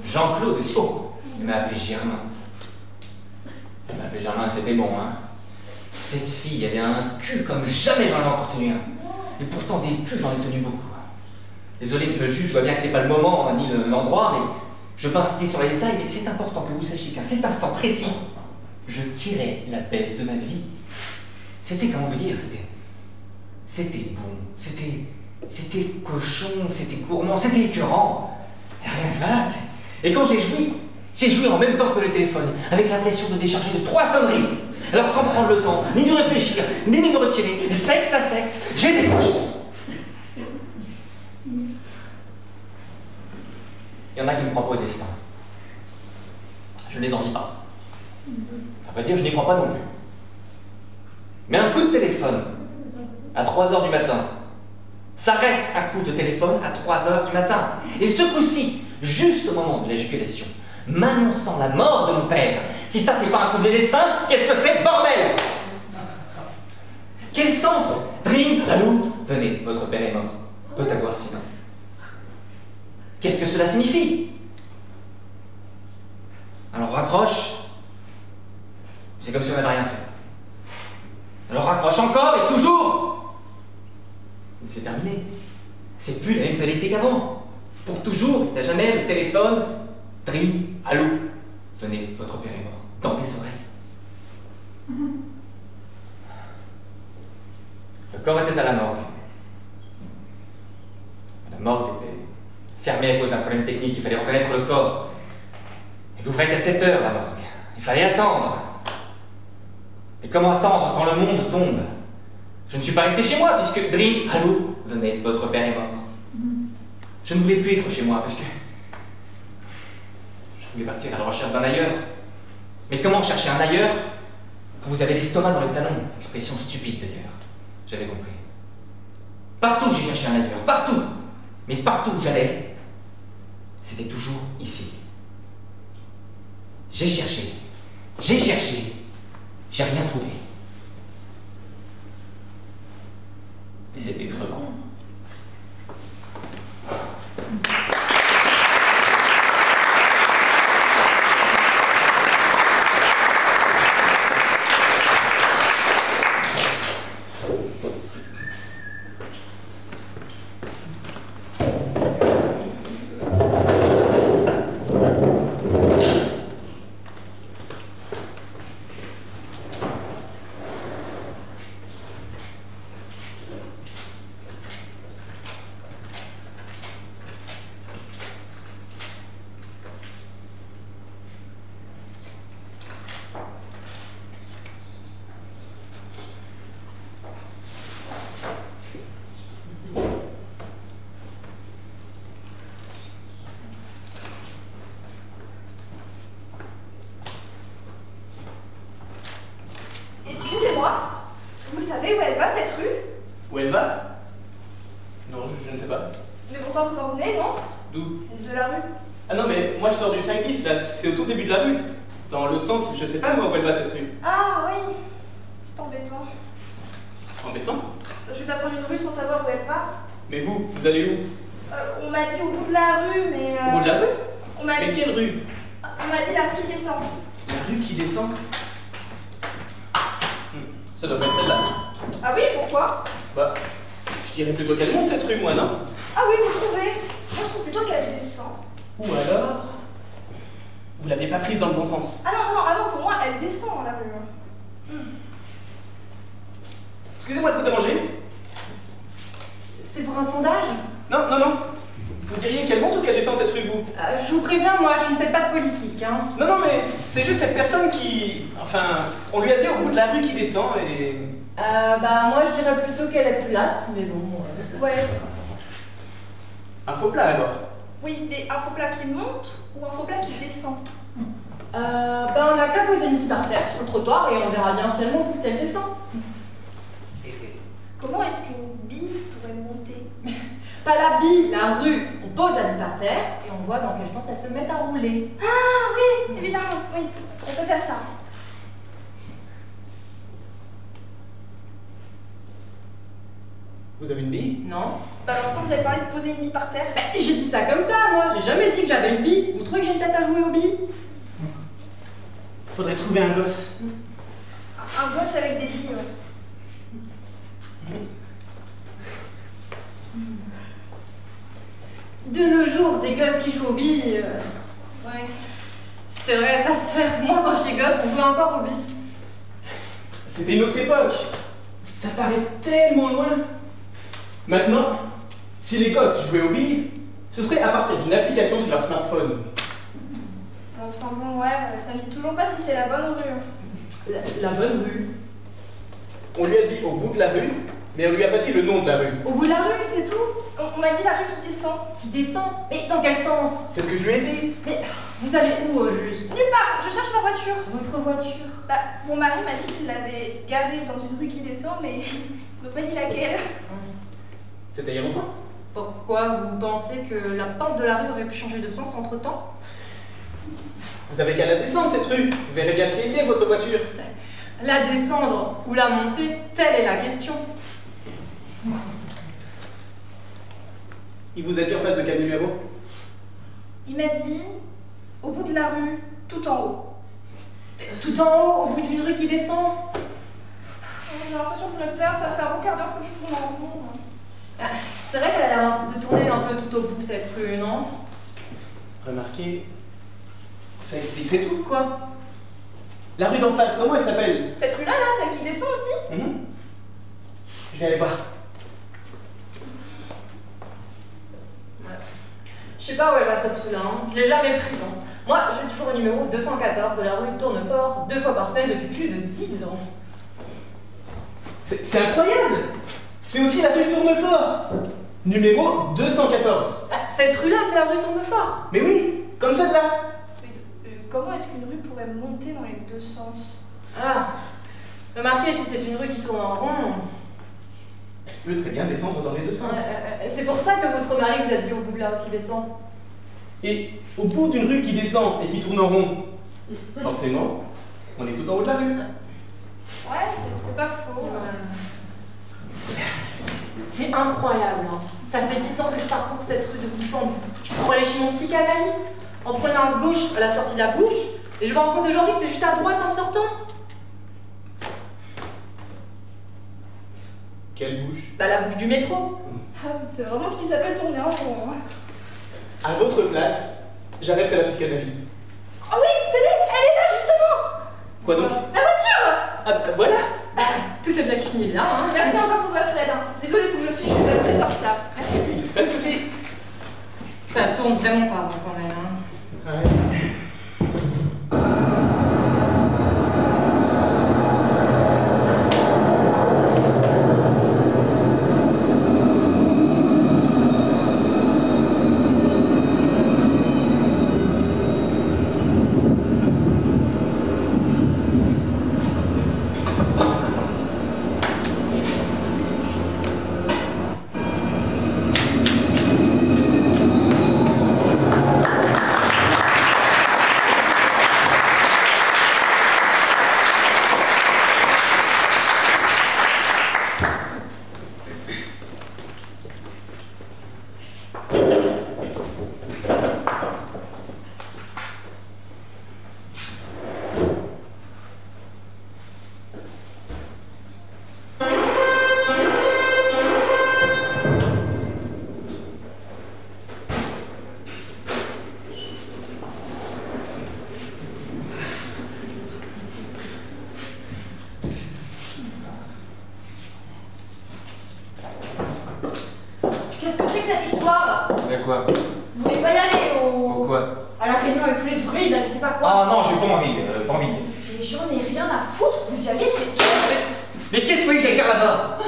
Jean-Claude aussi. Oh, elle m'a appelé Germain. Elle m'a appelé Germain, c'était bon, hein. Cette fille, elle a un cul comme jamais j'en ai encore tenu un. Et pourtant, des culs, j'en ai tenu beaucoup. Désolé, monsieur le juge, je vois bien que c'est pas le moment, ni l'endroit, mais je peux insister sur les détails, mais c'est important que vous sachiez qu'à cet instant précis, je tirais la baisse de ma vie. C'était, comment vous dire, c'était bon, c'était cochon, c'était gourmand, c'était écœurant. Voilà, et quand j'ai joui en même temps que le téléphone, avec l'impression de décharger de 3 sonneries. Alors sans prendre le temps, ni de réfléchir, ni de me retirer, sexe à sexe, j'ai décroché. Il y en a qui me croient pas au destin. Je ne les envie pas. À vrai dire, je n'y crois pas non plus. Mais un coup de téléphone, à 3 h du matin, ça reste un coup de téléphone à 3 h du matin. Et ce coup-ci, juste au moment de l'éjaculation, m'annonçant la mort de mon père. Si ça, c'est pas un coup de destin, qu'est-ce que c'est, bordel? Quel sens? Dream, allô? Venez, votre père est mort. Peut avoir sinon. Qu'est-ce que cela signifie? Alors raccroche. C'est comme si on n'avait rien fait. Alors raccroche encore et toujours. C'est terminé. C'est plus la même qualité qu'avant. Pour toujours, t'as jamais le téléphone. Dream, allô? Venez, votre père est mort. Dans les oreilles. Le corps était à la morgue. La morgue était fermée à cause d'un problème technique. Il fallait reconnaître le corps. Elle ouvrait qu'à 7 h, la morgue. Il fallait attendre. Et comment attendre quand le monde tombe? Je ne suis pas resté chez moi puisque Dream, allô? Venez, votre père est mort. Je ne voulais plus être chez moi parce que je voulais partir à la recherche d'un ailleurs. Mais comment chercher un ailleurs quand vous avez l'estomac dans le talon? Expression stupide d'ailleurs. J'avais compris. Partout j'ai cherché un ailleurs, partout. Mais partout où j'allais, c'était toujours ici. J'ai cherché, j'ai rien trouvé. Et c'était crevant.
Vous savez où elle va, cette rue?
Où elle va? Non, je ne sais pas.
Mais pourtant vous en venez, non?
D'où?
De la rue.
Ah non, mais moi je sors du 5 bis, là, c'est au tout début de la rue. Dans l'autre sens, je sais pas moi où elle va cette rue.
Ah oui, c'est embêtant.
Embêtant?
Je vais pas prendre une rue sans savoir où elle va.
Mais vous allez où?
On m'a dit au bout de la rue, mais...
Au bout de la rue?
On m'a dit...
Mais quelle rue?
On m'a dit la rue qui descend.
La rue qui descend? Ça doit pas être celle-là.
Ah oui, pourquoi?
Bah, je dirais plutôt qu'elle monte cette rue, moi, non?
Ah oui, vous trouvez? Moi, je trouve plutôt qu'elle descend.
Ou alors, vous l'avez pas prise dans le bon sens.
Ah non, pour moi, elle descend dans la rue.
Excusez-moi de vous déranger.
C'est pour un sondage?
Non. Vous diriez qu'elle monte ou qu'elle descend cette rue, vous?
Je vous préviens, moi, je ne fais pas de politique, hein.
Non, mais c'est juste cette personne qui... Enfin, on lui a dit au bout de la rue qui descend et...
Bah, moi, je dirais plutôt qu'elle est plate, mais bon...
Ouais.
Un faux plat, alors?
Oui, mais un faux plat qui monte ou un faux plat qui descend?
Bah, on n'a qu'à poser une bille par terre sur le trottoir et on verra bien si elle monte ou si elle descend.
Comment est-ce qu'une bille pourrait monter?
Pas la bille, la rue. On pose la bille par terre et on voit dans quel sens elle se met à rouler.
Ah oui, évidemment, oui, on peut faire ça.
Vous avez une bille?
Non.
Bah alors quand vous avez parlé de poser une bille par terre...
Bah, j'ai dit ça comme ça, moi. J'ai jamais dit que j'avais une bille. Vous trouvez que j'ai une tête à jouer aux billes?
Faudrait trouver un gosse.
Un gosse avec des billes, ouais.
De nos jours, des gosses qui jouent aux billes...
Ouais.
C'est vrai, ça se fait. Moi, quand j'étais gosse, on jouait encore aux billes.
C'était une autre époque. Ça paraît tellement loin. Maintenant, si les gosses jouaient aux billes, ce serait à partir d'une application sur leur smartphone.
Enfin bon, ouais, ça me dit toujours pas si c'est la bonne rue.
La bonne rue.
On lui a dit au bout de la rue, mais on lui a pas dit le nom de la rue.
Au bout de la rue, c'est tout?
On m'a dit la rue qui descend.
Qui descend? Mais dans quel sens?
C'est ce que je lui ai dit.
Mais vous allez où au juste?
Nulle part, je cherche ma voiture.
Votre voiture?
Bah, mon mari m'a dit qu'il l'avait garée dans une rue qui descend, mais il m'a pas dit laquelle.
C'était il y a longtemps.
Pourquoi vous pensez que la pente de la rue aurait pu changer de sens entre-temps?
Vous avez qu'à la descendre cette rue. Vous verrez bien si elle y est, votre voiture.
La descendre ou la monter, telle est la question.
Il vous a dit en face de quel numéro?
Il m'a dit au bout de la rue, tout en haut.
Tout en haut, au bout d'une rue qui descend?
J'ai l'impression que je me perds, ça fait un bon quart d'heure que je tourne en rond.
C'est vrai qu'elle a l'air de tourner un peu tout au bout cette rue, non?
Remarquez, ça expliquerait tout.
Quoi?
La rue d'en face, comment elle s'appelle?
Cette rue-là, celle qui descend aussi?
Je vais aller voir.
Je sais pas où elle va cette rue-là, hein. Je l'ai jamais prise. Hein. Moi, j'ai toujours le numéro 214 de la rue Tournefort, 2 fois par semaine depuis plus de 10 ans.
C'est incroyable! C'est aussi la rue Tournefort! Numéro 214.
Cette rue-là, c'est la rue Tournefort.
Mais oui, comme celle-là.
Comment est-ce qu'une rue pourrait monter dans les deux sens?
Ah, remarquez, si c'est une rue qui tourne en rond...
Elle peut très bien descendre dans les deux sens.
C'est pour ça que votre mari vous a dit au bout de la rue qui descend.
Et au bout d'une rue qui descend et qui tourne en rond, forcément, on est tout en haut de la rue.
Ouais, c'est pas faux.
C'est incroyable, hein. Ça fait 10 ans que je parcours cette rue de bout en bout. Pour aller chez mon psychanalyste, en prenant à gauche à la sortie de la bouche, et je me rends compte aujourd'hui que c'est juste à droite en sortant.
Quelle bouche?
Bah la bouche du métro.
C'est vraiment ce qui s'appelle tourner en rond.
À votre place, j'arrêterai la psychanalyse.
Oh oui, tenez, elle est là justement.
Quoi donc?
Ma voiture.
Ah bah voilà.
Tout est bien qui finit bien, hein.
Merci encore pour votre aide. Désolée, faut que je fiche, je suis très en retard. Merci.
Pas de soucis.
Ça tourne vraiment pas bon, quand même, hein.
Ouais.
soir.
De quoi?
Vous voulez pas y aller
Au quoi?
à la réunion avec tous les druides, là, je sais pas quoi.
Ah non, j'ai pas envie, pas envie.
Mais j'en ai rien à foutre, vous y allez, c'est tout.
Mais qu'est-ce que vous voulez que j'aille faire là-bas?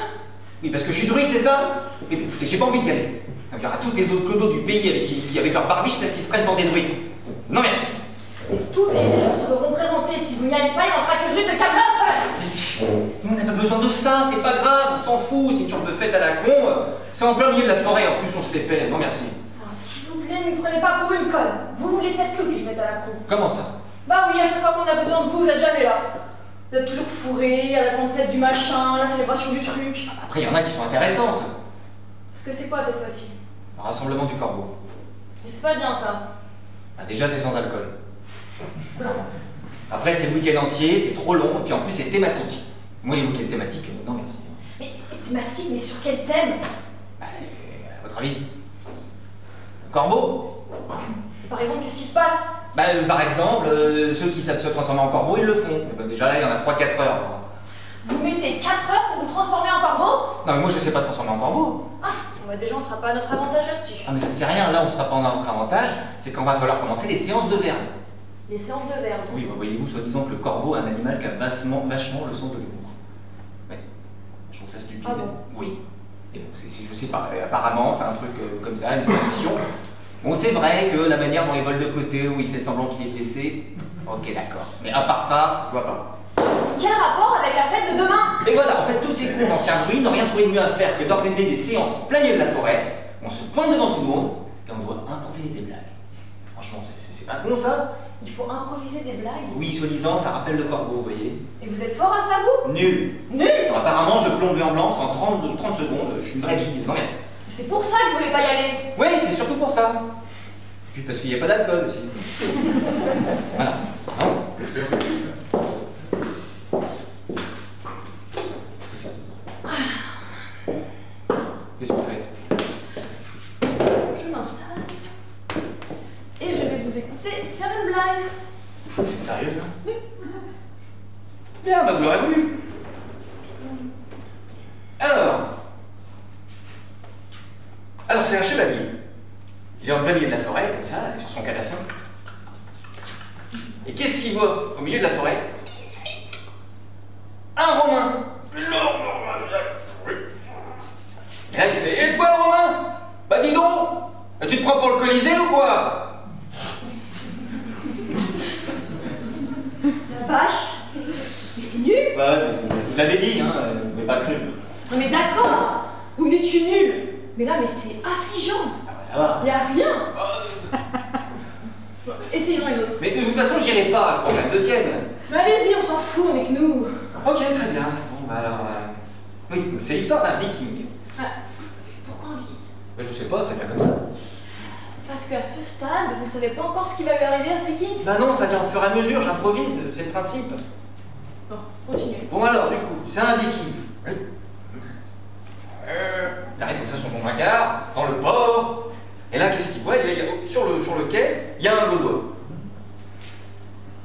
Oui, parce que je suis druide, c'est ça? Mais écoutez, j'ai pas envie d'y aller. Il y aura tous les autres clodos du pays avec leur barbiche qui se prennent pour des druides. Non merci.
Et toutes les régions seront représentées. Si vous n'y allez pas, il manquera que le druide de Camelot.
On n'a pas besoin de ça, c'est pas grave, on s'en fout, c'est une sorte de fête à la con. C'est en plein milieu de la forêt, en plus on se les paie. Non merci.
Alors, s'il vous plaît, ne me prenez pas pour une conne. Vous les faites toutes les fêtes à la con.
Comment ça?
Bah oui, à chaque fois qu'on a besoin de vous, vous êtes jamais là. Vous êtes toujours fourrés à la grande fête du machin, la célébration du truc.
Après, il y en a qui sont intéressantes.
Parce que c'est quoi cette fois-ci?
Le rassemblement du corbeau.
Et c'est pas bien ça.
Bah, déjà, c'est sans alcool. Après, c'est le week-end entier, c'est trop long, et puis en plus, c'est thématique. Moi, les week-ends thématiques, non merci.
Mais thématique, mais sur quel thème?
Bah, à votre avis? Le corbeau?
Par exemple, qu'est-ce qui se passe?
Bah, par exemple, ceux qui savent se transformer en corbeau, ils le font. Mais bah, déjà là, il y en a 3-4 heures.
Vous mettez 4 heures pour vous transformer en corbeau?
Non, mais moi, je sais pas transformer en corbeau.
Ah, bon, bah déjà, on sera pas à notre avantage là-dessus.
Ah, mais ça c'est rien, là, on sera pas en notre avantage, c'est qu'on va falloir commencer les séances de verbe.
Les séances de verbe.
Oui, bah, voyez-vous, soi-disant que le corbeau est un animal qui a vachement le sens de l'humour. Ouais, je trouve ça stupide.
Ah bon?
Oui. Et bon, je sais pas, apparemment, c'est un truc comme ça, une tradition. Bon, c'est vrai que la manière dont il vole de côté, où il fait semblant qu'il est blessé, ok, d'accord. Mais à part ça, je vois pas.
Quel rapport avec la fête de demain?
Et voilà, en fait, tous ces cons d'anciens druides n'ont rien trouvé de mieux à faire que d'organiser des séances en plein milieu de la forêt. On se pointe devant tout le monde et on doit improviser des blagues. Franchement, c'est pas con ça?
Il faut improviser des blagues?
Oui, soi-disant, ça rappelle le corbeau, vous voyez.
Et vous êtes fort à ça, vous?
Nul.
Nul?
Alors, apparemment, je plombe en blanc en 30 secondes, je suis une vraie bille. Non, merci.
C'est pour ça que vous voulez pas y aller?
Oui, c'est surtout pour ça. Puis parce qu'il n'y a pas d'alcool aussi. Voilà. Qu'est-ce que vous faites?
Je m'installe et je vais vous écouter faire une blague.
C'est sérieux là?
Oui.
Bien, bah vous l'aurez voulu. Alors c'est un chevalier. Il est en plein milieu de la forêt, comme ça, sur son canasson. Et qu'est-ce qu'il voit au milieu de la forêt? Un Romain. Et là il fait: et toi Romain? Bah dis donc, tu te prends pour le Colisée ou quoi?
La vache? Mais c'est nul!
Ouais, je vous l'avais dit, hein, vous m'avez pas cru.
Non mais d'accord! Vous n'êtes nul! Mais là, mais c'est affligeant!
Ah bah ça va.
Y a rien! Bon, essayons une autre.
Mais de toute façon, j'irai pas, je prends la deuxième.
Mais allez-y, on s'en fout avec nous!
Ok, très bien. Bon, bah alors. Oui, c'est l'histoire d'un viking.
Ah, pourquoi un viking?
Bah, je sais pas, c'est bien comme ça.
Parce qu'à ce stade, vous savez pas encore ce qui va lui arriver à ce viking?
Bah non, ça vient au fur et à mesure, j'improvise, c'est le principe.
Bon, continuez.
Bon alors, du coup, c'est un viking. Il arrive comme ça sur son brancard, dans le port. Et là, qu'est-ce qu'il voit? Sur le quai, il y a un Gaulois.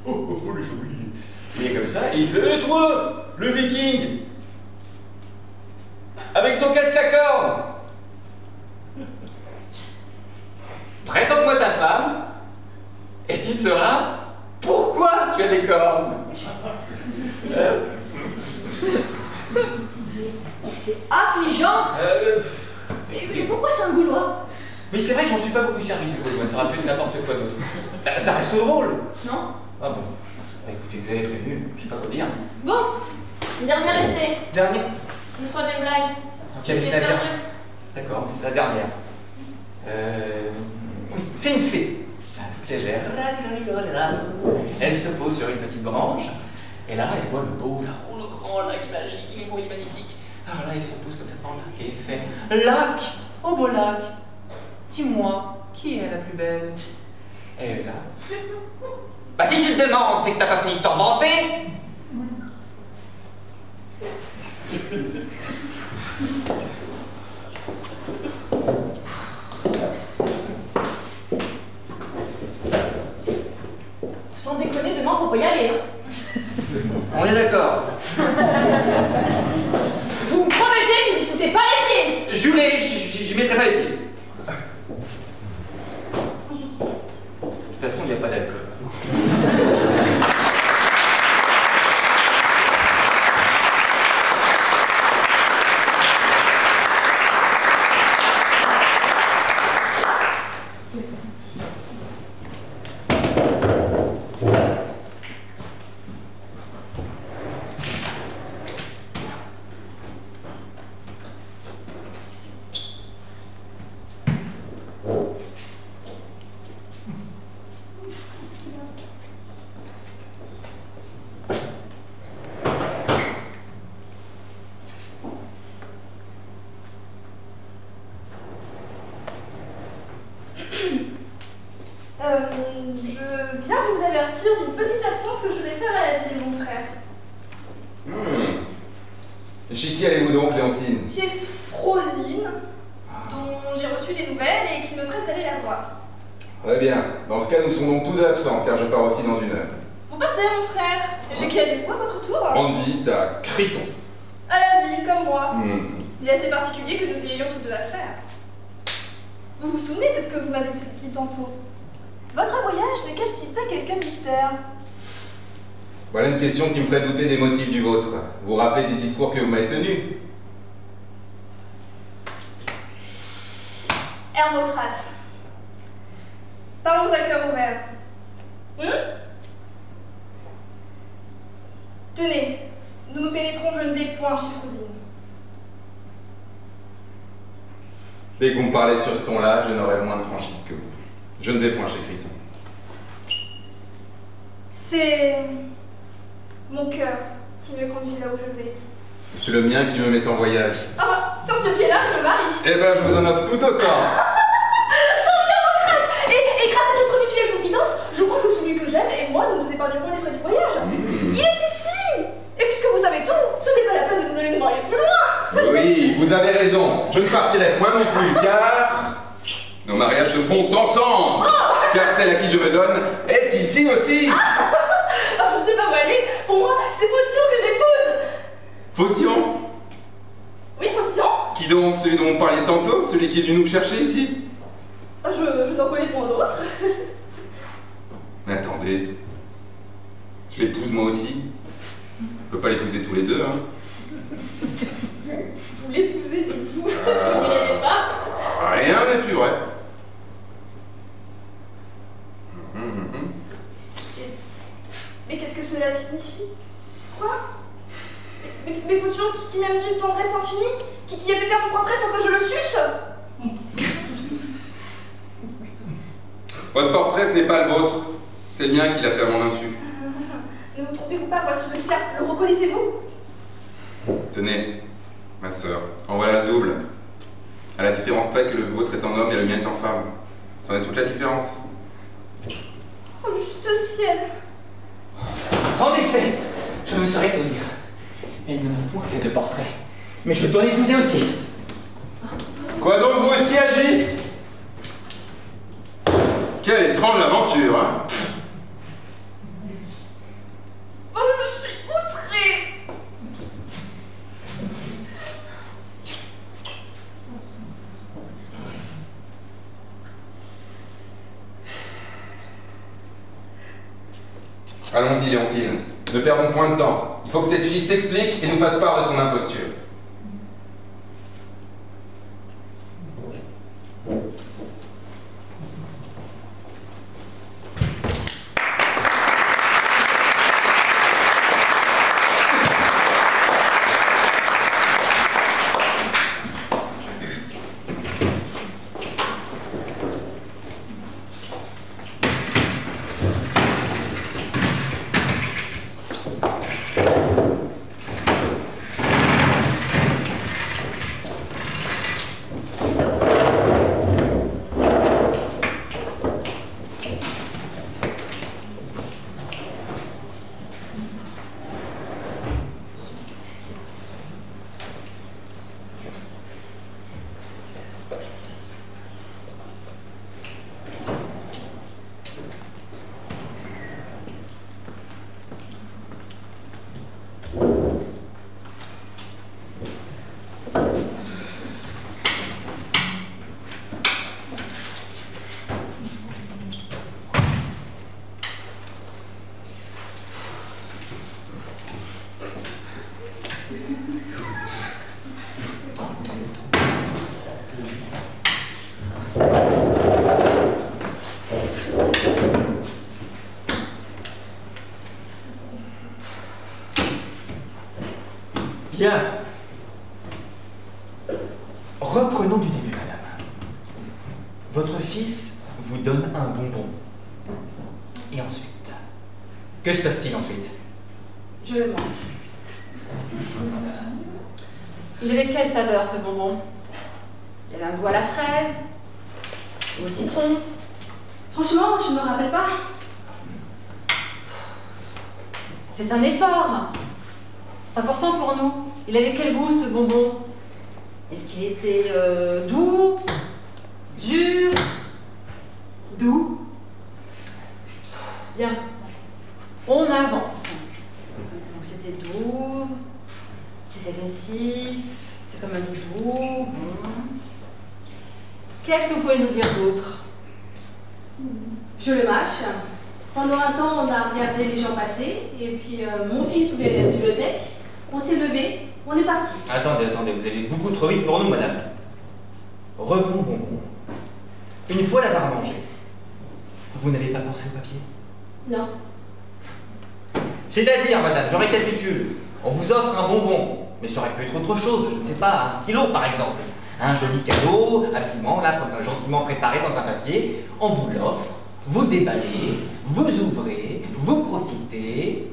Oh, les jolies. Il est comme ça, et il fait: et toi, le viking, avec ton casque à cornes, présente-moi ta femme, et tu sauras pourquoi tu as des cornes.
C'est affligeant! Mais pourquoi c'est un Gaulois?
Mais c'est vrai que j'en suis pas beaucoup servi, le Gaulois, ça aurait pu être n'importe quoi d'autre. Bah, ça reste drôle.
Non?
Ah bon. Bah, écoutez, vous avez prévenu, je sais pas quoi dire.
Bon, une dernière essai.
Dernier.
Une troisième blague.
Ok, mais c'est la dernière. D'accord, c'est la dernière. Oui, c'est une fée. Toute légère. Elle se pose sur une petite branche. Et là, elle voit le beau, là, oh, le grand lac magique, il est beau, il est magnifique. Alors là, elle se pose comme ça devant le lac et elle fait: lac, oh beau lac, dis-moi, qui est la plus belle? Et là. Bah, si tu te demandes, c'est que t'as pas fini de t'en vanter.
Sans déconner, demain faut pas y aller, hein.
On est d'accord.
Vous me promettez que vous y foutez pas les pieds?
Juré, j'y mettrai pas les pieds.
avertir d'une petite absence que je vais faire à la ville, mon frère.
Et chez qui allez-vous donc, Léontine?
Chez Frosine, dont j'ai reçu des nouvelles et qui me presse d'aller la voir.
Très bien. Dans ce cas, nous serons donc tous deux absents, car je pars aussi dans 1 heure.
Vous partez, mon frère. J'ai qui allez-vous à votre tour?
Rendre visite à Criton.
À la ville, comme moi. Il est assez particulier que nous y ayons tous deux affaire. Vous vous souvenez de ce que vous m'avez dit tantôt? Votre voyage ne cache-t-il pas quelques mystères?
Voilà une question qui me ferait douter des motifs du vôtre. Vous vous rappelez des discours que vous m'avez tenus?
Hermocrate. Parlons à cœur ouvert. Tenez, nous pénétrons je ne vais point chez Frosine.
Dès que vous me parlez sur ce ton-là, je n'aurai moins de franchise que vous. Je ne vais point chez Criton.
C'est mon cœur qui me conduit là où je vais.
C'est le mien qui me met en voyage.
Ah bah, sur ce pied-là, je me marie.
Eh ben, je vous en offre tout autant.
Et grâce à notre mutuelle confidence, je crois que celui que j'aime et moi, nous nous épargnerons les frais du voyage. Il est ici. Et puisque vous savez tout, ce n'est pas la peine de vous aller nous marier plus loin.
Oui, vous avez raison. Je ne partirai point non plus, car nos mariages se feront ensemble. Car celle à qui je me donne est ici aussi.
Je ne sais pas où aller. Pour moi, c'est Phocion que j'épouse.
Phocion?
Oui, Phocion.
Qui donc? Celui dont on parlait tantôt? Celui qui est venu nous chercher ici?
Je n'en connais point d'autre.
Mais attendez. Je l'épouse moi aussi. On peut pas l'épouser tous les deux, hein.
Vous l'épousez, dites-vous. Vous n'y rêvez pas?
Rien n'est plus vrai.
Mais qu'est-ce que cela signifie? Quoi? Mais Phocion qui m'aime d'une tendresse infinie, qui a fait faire mon portrait sans que je le suce?
Votre portrait, ce n'est pas le vôtre. C'est le mien qui l'a fait à mon insu.
Ne vous trompez-vous pas, voici le sien. Le reconnaissez-vous?
Tenez, ma sœur, en voilà le double. À la différence près que le vôtre est en homme et le mien est en femme. C'en est toute la différence.
Oh, juste ciel!
En effet, je me saurais te dire. Elle ne m'a point fait de portrait, mais je dois l'épouser aussi.
Quoi donc, vous aussi, Agis? Quelle étrange aventure, hein?
Oh, je suis outrée!
Allons-y, Léontine. Ne perdons point de temps. Il faut que cette fille s'explique et nous fasse part de son imposture.
Bien. Reprenons du début, madame. Votre fils vous donne un bonbon. Et ensuite? Que se passe-t-il ensuite?
Je le mange. Il avait quelle saveur ce bonbon? Il y avait un goût à la fraise, au citron.
Franchement, je me rappelle pas.
Faites un effort. C'est important pour nous. Il avait quel goût ce bonbon? Est-ce qu'il était doux? Dur? Doux? Bien. On avance. Donc c'était doux, c'était agressif, c'est comme un doudou. Qu'est-ce que vous pouvez nous dire d'autre?
Je le mâche. Pendant un temps, on a regardé les gens passer, et puis mon fils voulait aller à la bibliothèque. On s'est levé, on est parti.
Attendez, vous allez beaucoup trop vite pour nous, madame. Revenons au bonbon. Une fois l'avoir mangé, vous n'avez pas pensé au papier?
Non.
C'est-à-dire, madame, je récapitule. On vous offre un bonbon, mais ça aurait pu être autre chose, je ne sais pas, un stylo par exemple. Un joli cadeau, habilement, là, comme gentiment préparé dans un papier. On vous l'offre, vous déballez, vous ouvrez, vous profitez,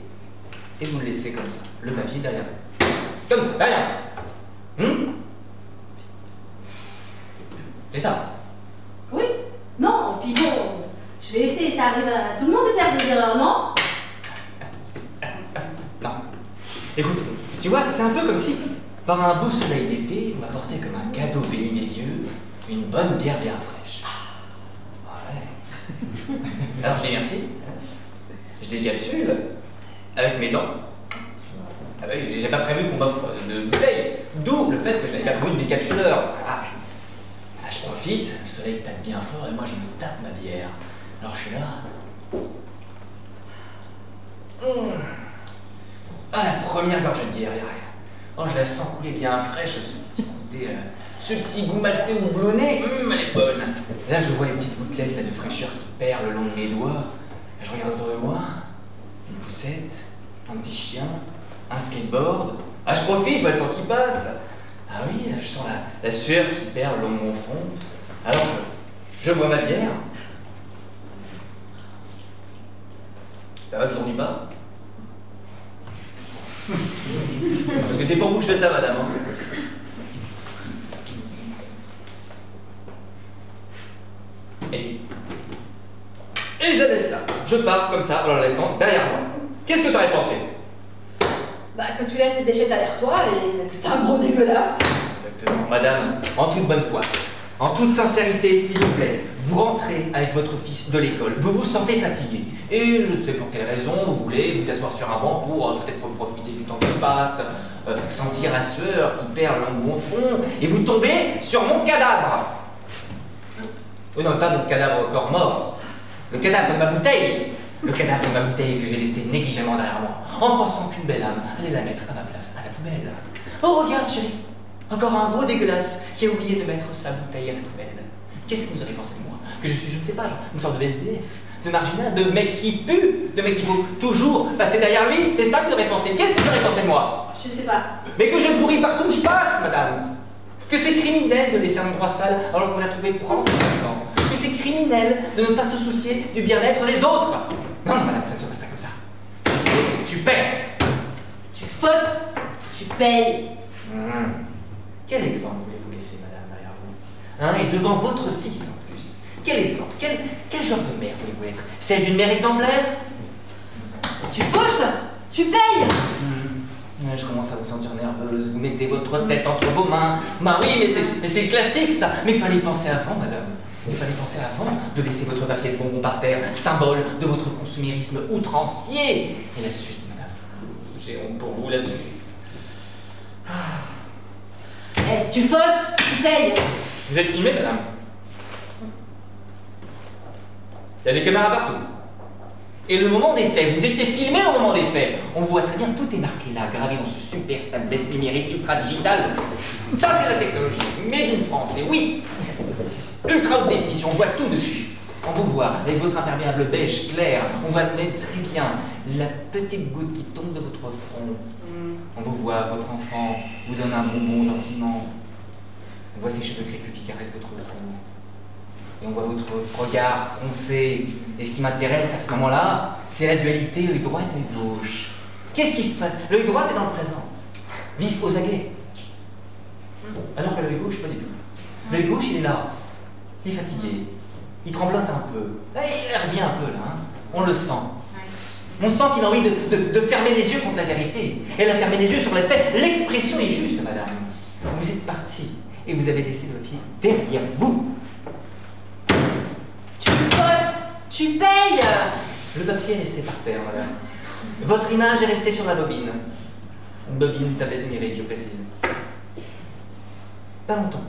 et vous le laissez comme ça, le papier derrière vous. Comme ça, derrière vous. C'est ça.
Oui. Non, puis bon, je vais essayer, ça arrive à tout le monde de faire des erreurs, non?
Non. Écoute, tu vois, c'est un peu comme si, par un beau soleil d'été, on m'apportait comme un cadeau béni des dieux, une bonne bière bien fraîche. Ouais. Alors je dis merci. Je décapsule avec mes dents. Ah oui, j'ai pas prévu qu'on m'offre de bouteille. D'où le fait que je n'avais pas prévu de décapsuleur. Ah, je profite, le soleil tape bien fort et moi je me tape ma bière. Alors je suis là. Ah, la première gorgée de bière, oh, je la sens couler bien fraîche, ce petit goût maltais ou blonné, elle est bonne. Là, je vois les petites gouttelettes là, de fraîcheur qui perlent le long de mes doigts. Je regarde autour de moi, une poussette, un petit chien, un skateboard. Ah, je profite, je vois le temps qui passe. Ah oui, je sens la sueur qui perle le long de mon front. Alors, je bois ma bière. Ça va, je vous ennuie pas? Parce que c'est pour vous que je fais ça, madame. Et je la laisse là. Je pars comme ça en la laissant derrière moi. Qu'est-ce que t'aurais pensé?
Bah, que tu laisses les déchets derrière toi et que t'es un gros dégueulasse.
Exactement, madame, en toute bonne foi, en toute sincérité, s'il vous plaît, vous rentrez avec votre fils de l'école, vous vous sentez fatigué, et je ne sais pour quelle raison vous voulez vous asseoir sur un banc pour peut-être pour profiter du temps qui passe, sentir la sueur qui perle le long de mon front, et vous tombez sur mon cadavre. Oui, non, pas mon cadavre encore mort, le cadavre de ma bouteille. Le cadavre de ma bouteille que j'ai laissé négligemment derrière moi, en pensant qu'une belle âme allait la mettre à ma place à la poubelle. Oh, regarde, chérie, encore un gros dégueulasse qui a oublié de mettre sa bouteille à la poubelle. Qu'est-ce que vous aurez pensé de moi? Que je suis, je ne sais pas, genre, une sorte de SDF, de marginal, de mec qui pue, de mec qu'il faut toujours passer derrière lui? C'est ça que vous aurez pensé? Qu'est-ce que vous aurez pensé de moi?
Je sais pas.
Mais que je pourris partout où je passe, madame. Que c'est criminel de laisser un endroit sale alors qu'on l'a trouvé propre. Que c'est criminel de ne pas se soucier du bien-être des autres. Non, non, madame, ça ne se passe pas comme ça. Tu paies.
Tu fautes, tu payes.
Quel exemple voulez-vous laisser, madame, derrière vous? Hein, et devant votre fils, en plus. Quel exemple? Quel genre de mère voulez-vous être? Celle d'une mère exemplaire?
Tu fautes, tu payes.
Je commence à vous sentir nerveuse. Vous mettez votre tête entre vos mains. Bah oui, mais c'est classique, ça. Mais il fallait penser avant, madame. Il fallait penser avant de laisser votre papier de bonbon par terre, symbole de votre consumérisme outrancier. Et la suite, madame. J'ai honte pour vous, la suite.
Eh, tu fautes, tu payes.
Vous êtes filmée, madame? Il y a des caméras partout. Et le moment des faits, vous étiez filmé au moment des faits. On voit très bien, tout est marqué là, gravé dans ce super tablette numérique ultra digital. Ça, c'est la technologie. Made in France, et oui. Ultra haute définition, on voit tout dessus. On vous voit avec votre imperméable beige clair, on voit même très bien la petite goutte qui tombe de votre front. On vous voit, votre enfant vous donne un bonbon gentiment. On voit ses cheveux crépus qui caressent votre front. Et on voit votre regard foncé. Et ce qui m'intéresse à ce moment-là, c'est la dualité œil droit et œil gauche. Qu'est-ce qui se passe? L'œil droit est dans le présent, vif aux aguets. Alors que l'œil gauche, pas du tout. L'œil gauche, il est là. Il est fatigué, il tremblote un peu. Il revient un peu là, hein. On le sent. On sent qu'il a envie de fermer les yeux contre la vérité. Elle a fermé les yeux sur les faits. L'expression est juste, madame. Vous êtes parti et vous avez laissé le pied derrière vous.
Tu votes, tu payes.
Le papier est resté par terre, madame. Votre image est restée sur la bobine. Une bobine tablette numérique, je précise. Pas longtemps.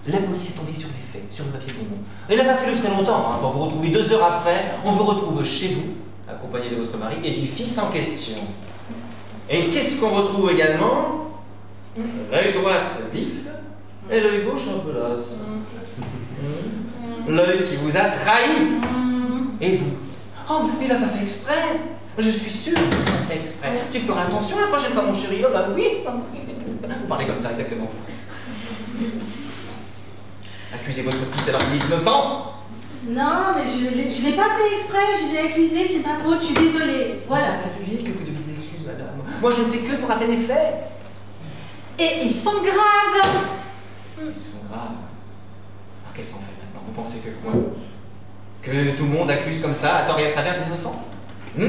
La police est tombée sur les faits, sur le papier bonbon. Il n'a pas fallu très longtemps, hein, pour vous retrouver 2 heures après. On vous retrouve chez vous, accompagné de votre mari et du fils en question. Et qu'est-ce qu'on retrouve également? L'œil droit vif et l'œil gauche un peu lasse. L'œil qui vous a trahi. Et vous? Oh, mais il n'a pas fait exprès. Je suis sûre qu'il n'a pas fait exprès. Tu feras attention la prochaine fois, mon chéri. Oh, bah oui. Vous parlez comme ça, exactement. Accusez votre fils alors qu'il est innocent.
Non, mais je l'ai pas fait exprès, je l'ai accusé, c'est ma faute, je suis désolée. Voilà.
C'est à lui que vous devez des excuses, madame. Moi, je ne fais que vous rappeler les faits.
Et ils sont graves.
Ils sont graves. Alors qu'est-ce qu'on fait maintenant? Vous pensez que quoi? Que tout le monde accuse comme ça, à tort et à travers des innocents? Mais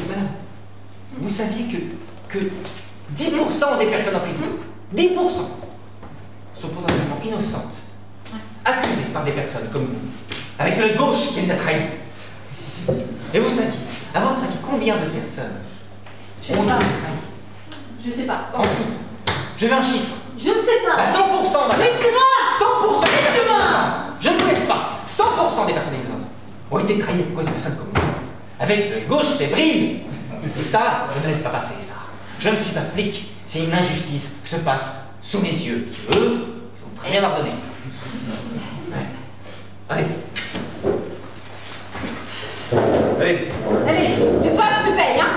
madame, vous saviez que 10% des personnes en prison, 10% sont potentiellement innocentes, accusées par des personnes comme vous, avec le gauche qui les a trahis. Et vous saviez, à votre avis, combien de personnes ont été trahies?
Je sais pas.
En tout. Je veux un chiffre.
Je ne sais pas.
À 100%, madame.
Laissez-moi
100% des personnes innocentes. Je ne vous laisse pas. 100% des personnes innocentes ont été trahies à cause de personnes comme vous, avec le gauche fébrile. Et ça, je ne laisse pas passer ça. Je ne suis pas flic. C'est une injustice qui se passe sous mes yeux, qui eux, sont très bien ordonnés. Ouais. Allez. Allez.
Allez, tu votes, tu payes, hein.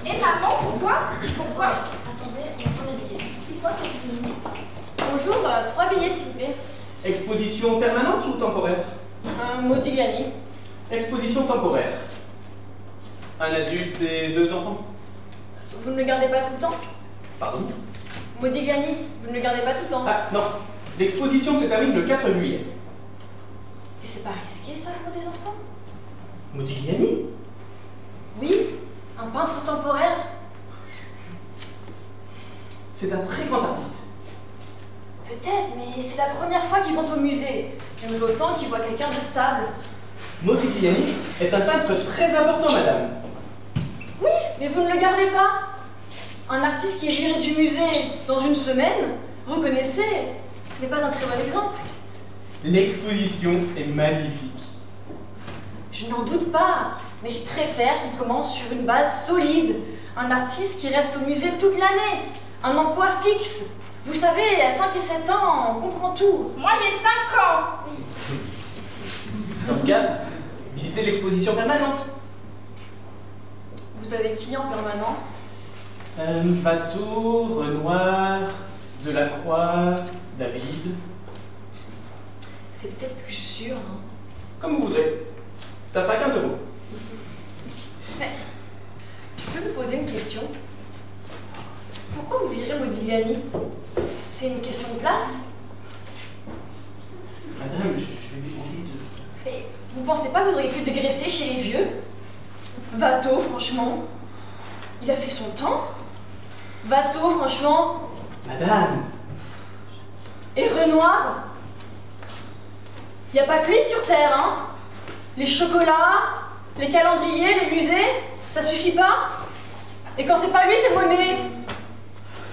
Et maman, pourquoi Attendez, on va prendre les billets. C'est quoi cette ligne?
Bonjour, 3 billets s'il vous plaît.
Exposition permanente ou temporaire?
Modigliani.
Exposition temporaire. Un adulte et 2 enfants.
Vous ne le gardez pas tout le temps?
Pardon?
Modigliani, vous ne le gardez pas tout le temps?
Ah, non. L'exposition se termine le 4 juillet.
Et c'est pas risqué ça pour des enfants?
Modigliani?
Oui, un peintre temporaire.
C'est un très grand artiste.
Peut-être, mais c'est la première fois qu'ils vont au musée. J'aime autant qu'ils voient quelqu'un de stable.
Modigliani est un peintre très important, madame.
Oui, mais vous ne le gardez pas. Un artiste qui est viré du musée dans une semaine, reconnaissez, ce n'est pas un très bon exemple.
L'exposition est magnifique.
Je n'en doute pas, mais je préfère qu'il commence sur une base solide. Un artiste qui reste au musée toute l'année. Un emploi fixe. Vous savez, à 5 et 7 ans, on comprend tout.
Moi j'ai 5 ans.
Dans ce cas, visitez l'exposition permanente.
Vous avez qui en permanent?
Watteau, Renoir, Delacroix, David.
C'est peut-être plus sûr, non?
Comme vous voudrez. Ça fera 15 €.
Mais, je peux vous poser une question? Pourquoi vous virez Modigliani? C'est une question de place?
Madame, je vais lui demander de...
Mais vous pensez pas que vous auriez pu dégraisser chez les vieux? Watteau, franchement, il a fait son temps. Watteau, franchement.
Madame!
Et Renoir? Y a pas que lui sur Terre, hein. Les chocolats, les calendriers, les musées, ça suffit pas. Et quand c'est pas lui, c'est Monet.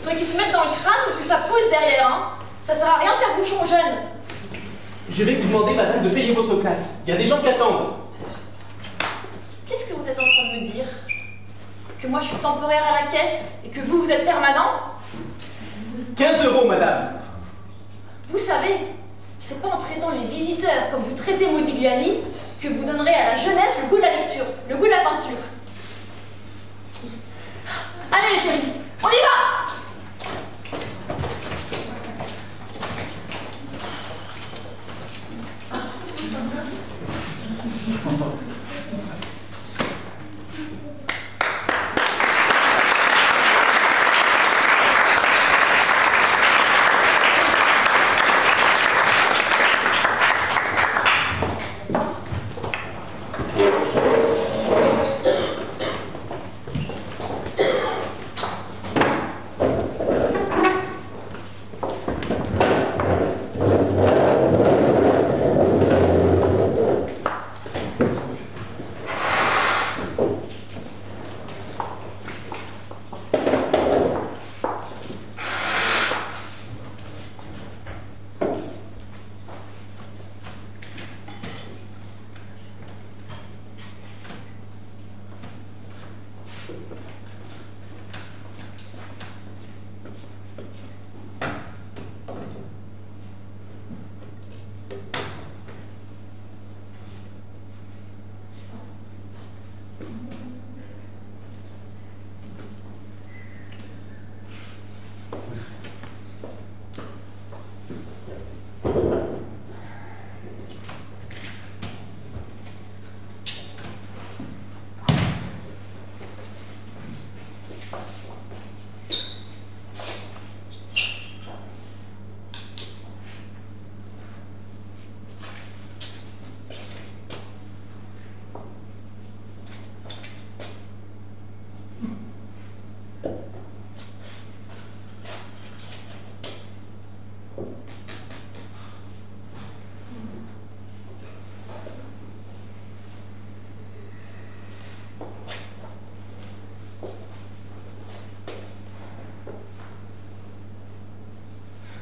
Faudrait qu'il se mette dans le crâne que ça pousse derrière, hein. Ça sert à rien de faire bouchon jeune.
Je vais vous demander, madame, de payer votre place. Il y a des gens qui attendent.
Qu'est-ce que vous êtes en train de me dire? Que moi je suis temporaire à la caisse et que vous, vous êtes permanent?
15 €, madame.
Vous savez, c'est pas en traitant les visiteurs comme vous traitez Modigliani que vous donnerez à la jeunesse le goût de la lecture, le goût de la peinture. Allez les chéris, on y va!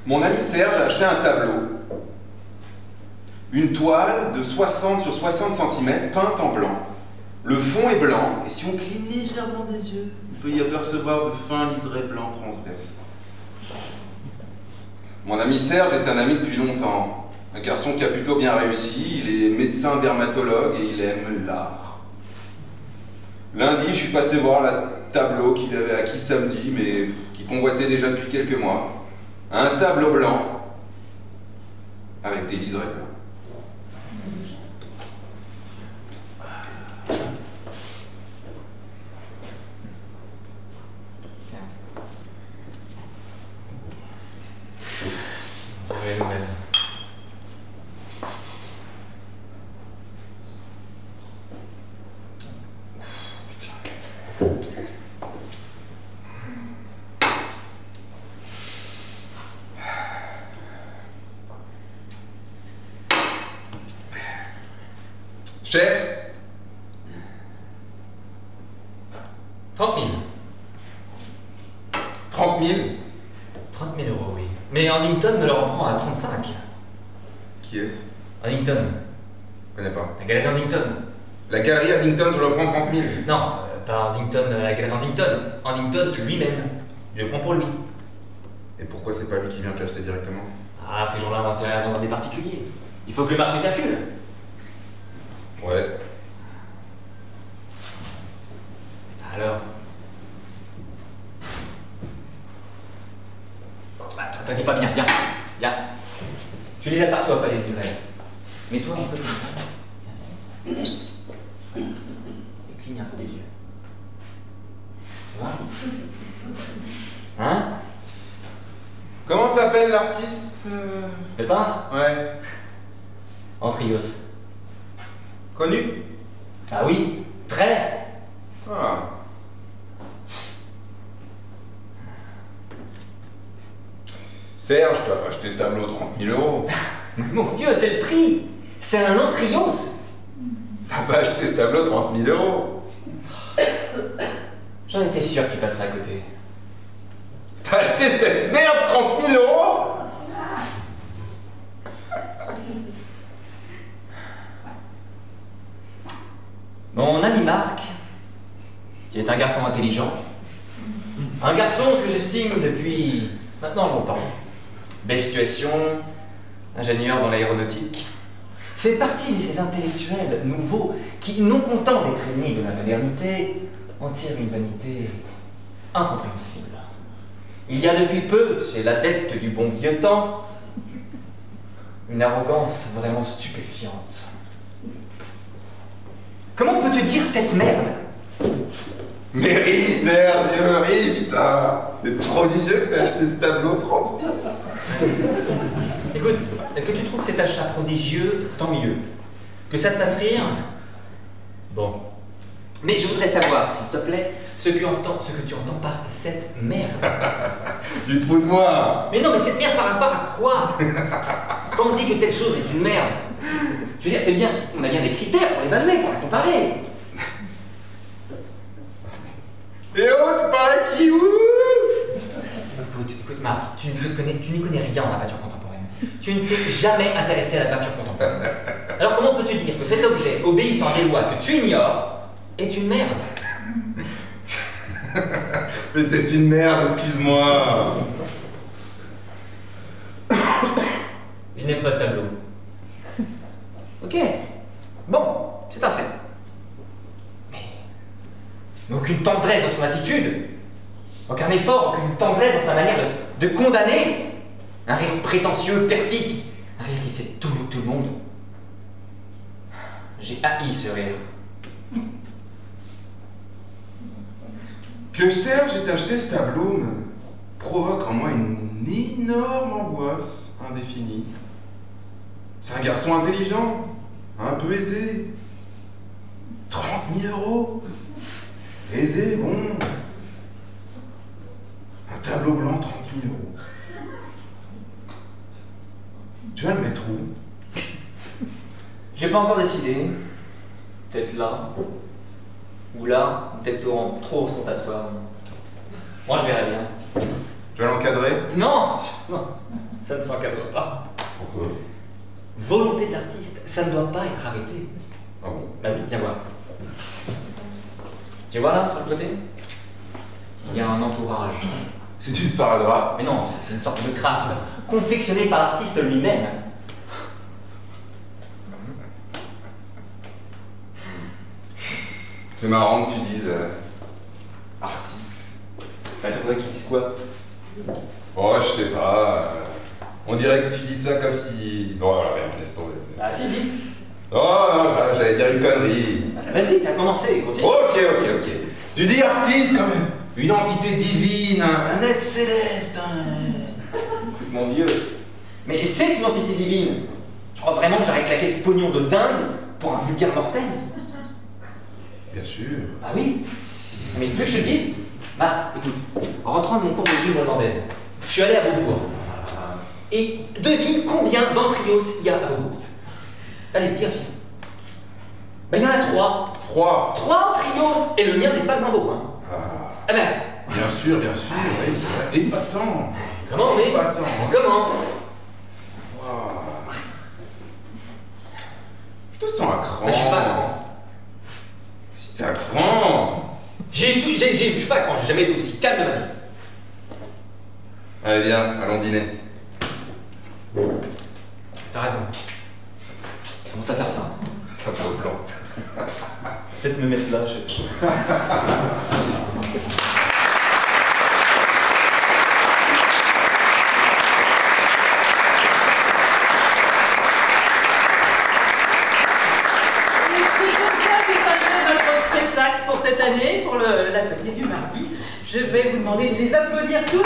Mon ami Serge a acheté un tableau. Une toile de 60 sur 60 cm peinte en blanc. Le fond est blanc, et si on cligne légèrement des yeux, on peut y apercevoir de fins liserés blancs transverses. Mon ami Serge est un ami depuis longtemps. Un garçon qui a plutôt bien réussi, il est médecin dermatologue et il aime l'art. Lundi, je suis passé voir le tableau qu'il avait acquis samedi, mais qui convoitait déjà depuis quelques mois. Un tableau blanc avec des liserés blancs. Chef,
30 000.
30 000.
30 000 €, oui. Mais Huntington me le reprend à 35.
Qui est-ce?
Huntington.
Je connais pas.
La galerie Huntington.
La galerie Huntington te le prend 30 000.
Non, pas Huntington, la galerie Huntington. Huntington lui-même. Je le prends pour lui.
Et pourquoi c'est pas lui qui vient te l'acheter directement?
Ah, ces gens-là ont intérêt à vendre des particuliers. Il faut que le marché circule.
Ouais.
Alors? Bah, t'inquiète pas, viens. Tu les aperçois pas, les liserés. Mets-toi un peu comme ça. Et cligne un peu des yeux. Tu vois? Hein?
Comment s'appelle l'artiste?
Le peintre?
Ouais.
Antrios.
Connu?
Ah oui, très.
Ah. Serge, tu vas pas acheter ce tableau 30 000 €.
Mon vieux, c'est le prix. C'est un Antrios.
T'as pas acheté ce tableau 30 000 euros.
J'en étais sûr qu'il passerait à côté.
T'as acheté cette merde 30 000 euros?
Mon ami Marc, qui est un garçon intelligent, un garçon que j'estime depuis maintenant longtemps, belle situation, ingénieur dans l'aéronautique, fait partie de ces intellectuels nouveaux qui, non contents d'être ennemis de la modernité, en tirent une vanité incompréhensible. Il y a depuis peu, chez l'adepte du bon vieux temps, une arrogance vraiment stupéfiante. Comment peux-tu dire cette merde?
Mais ris, sérieux, ris, putain. C'est prodigieux que t'as acheté ce tableau 30 000.
Écoute, que tu trouves cet achat prodigieux, tant mieux. Que ça te fasse rire, bon. Mais je voudrais savoir, s'il te plaît, ce que tu entends par cette merde.
Tu te fous de moi?
Mais non, mais cette merde par rapport à quoi? Quand on dit que telle chose est une merde, je veux dire, c'est bien, on a bien des critères pour l'évaluer, pour la comparer.
Et oh, tu parles à qui?
Écoute Marc, tu n'y connais rien en la peinture contemporaine. Tu ne t'es jamais intéressé à la peinture contemporaine. Alors comment peux-tu dire que cet objet, obéissant à des lois que tu ignores, est une merde?
Mais c'est une merde, excuse-moi.
Je n'aime pas le tableau. Ok, bon, c'est un fait. Mais aucune tendresse dans son attitude, aucun effort, aucune tendresse dans sa manière de condamner. Un rire prétentieux, perfide, un rire qui sait tout le monde. J'ai haï ce rire.
Que Serge ait acheté ce tableau me provoque en moi une énorme angoisse indéfinie. C'est un garçon intelligent, un peu aisé. 30 000 euros. Aisé, bon. Un tableau blanc, 30 000 euros. Tu vas le mettre où?
J'ai pas encore décidé. Peut-être là. Ou là, peut-être trop ostentatoire. Moi, je verrai bien.
Tu vas l'encadrer?
Non, ça ne s'encadre pas.
Pourquoi?
Volonté de l'artiste, ça ne doit pas être arrêté.
Ah bon?
Bah oui, viens voir. Tu vois là, sur le côté? Il y a un entourage.
C'est du sparadrap.
Mais non, c'est une sorte de craft, confectionné par l'artiste lui-même.
C'est marrant que tu dises artiste.
Bah, tu voudrais que tu dises quoi?
Oh, je sais pas. On dirait que tu dis ça comme si. Bon, voilà, rien, laisse tomber.
Ah, si, dis.
Oh, non, j'allais dire une connerie.
Vas-y, t'as commencé, continue.
Ok. Tu dis artiste quand même. Une entité divine, un être céleste.
Écoute, mon vieux. Mais c'est une entité divine. Tu crois vraiment que j'aurais claqué ce pognon de dingue pour un vulgaire mortel?
Bien sûr.
Bah oui. Mais tu veux que je te dise? Bah, écoute, en rentrant de mon cours de gym hollandaise, je suis allé à Beaubourg. Et devine combien d'Antrios il y a à Beaubourg. Allez, dis, Gilles. Bah, il y en a 3.
3.
3 Antrios, et le mien n'est pas le moins beau, hein. Ah ben.
Bien sûr, oui, c'est vrai. Épatant.
Comment, mais
Épatant.
Comment?
Wow. Je te sens à cran.
Mais je suis pas à cran.
Si t'es à cran.
Je suis pas à cran, j'ai jamais été aussi calme de ma vie.
Allez, viens, allons dîner.
T'as raison. Ça commence à faire faim.
Ça fait au blanc.
Peut-être me mettre là, je...
Pour cette année, pour l'atelier du mardi. Je vais vous demander de les applaudir tous.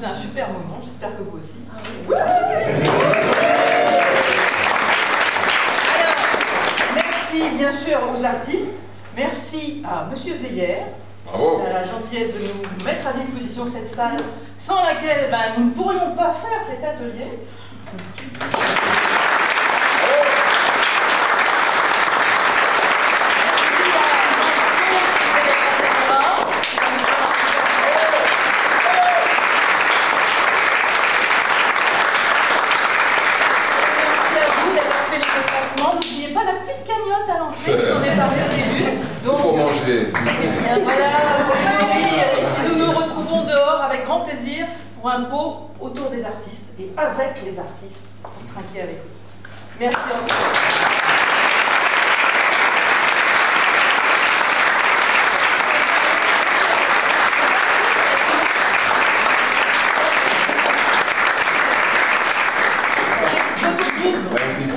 passé un super moment, j'espère que vous aussi. Alors, merci bien sûr aux artistes, merci à Monsieur Zeyer,
Bravo.
qui a la gentillesse de nous mettre à disposition cette salle, sans laquelle nous ne pourrions pas faire cet atelier. N'oubliez pas la petite cagnotte à l'entrée, j'en ai parlé au début. Donc,
pour manger.
Voilà, pour les nourrir. Et nous nous retrouvons dehors avec grand plaisir pour un pot autour des artistes et avec les artistes pour trinquer avec eux. Merci encore.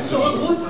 Sur un groupe.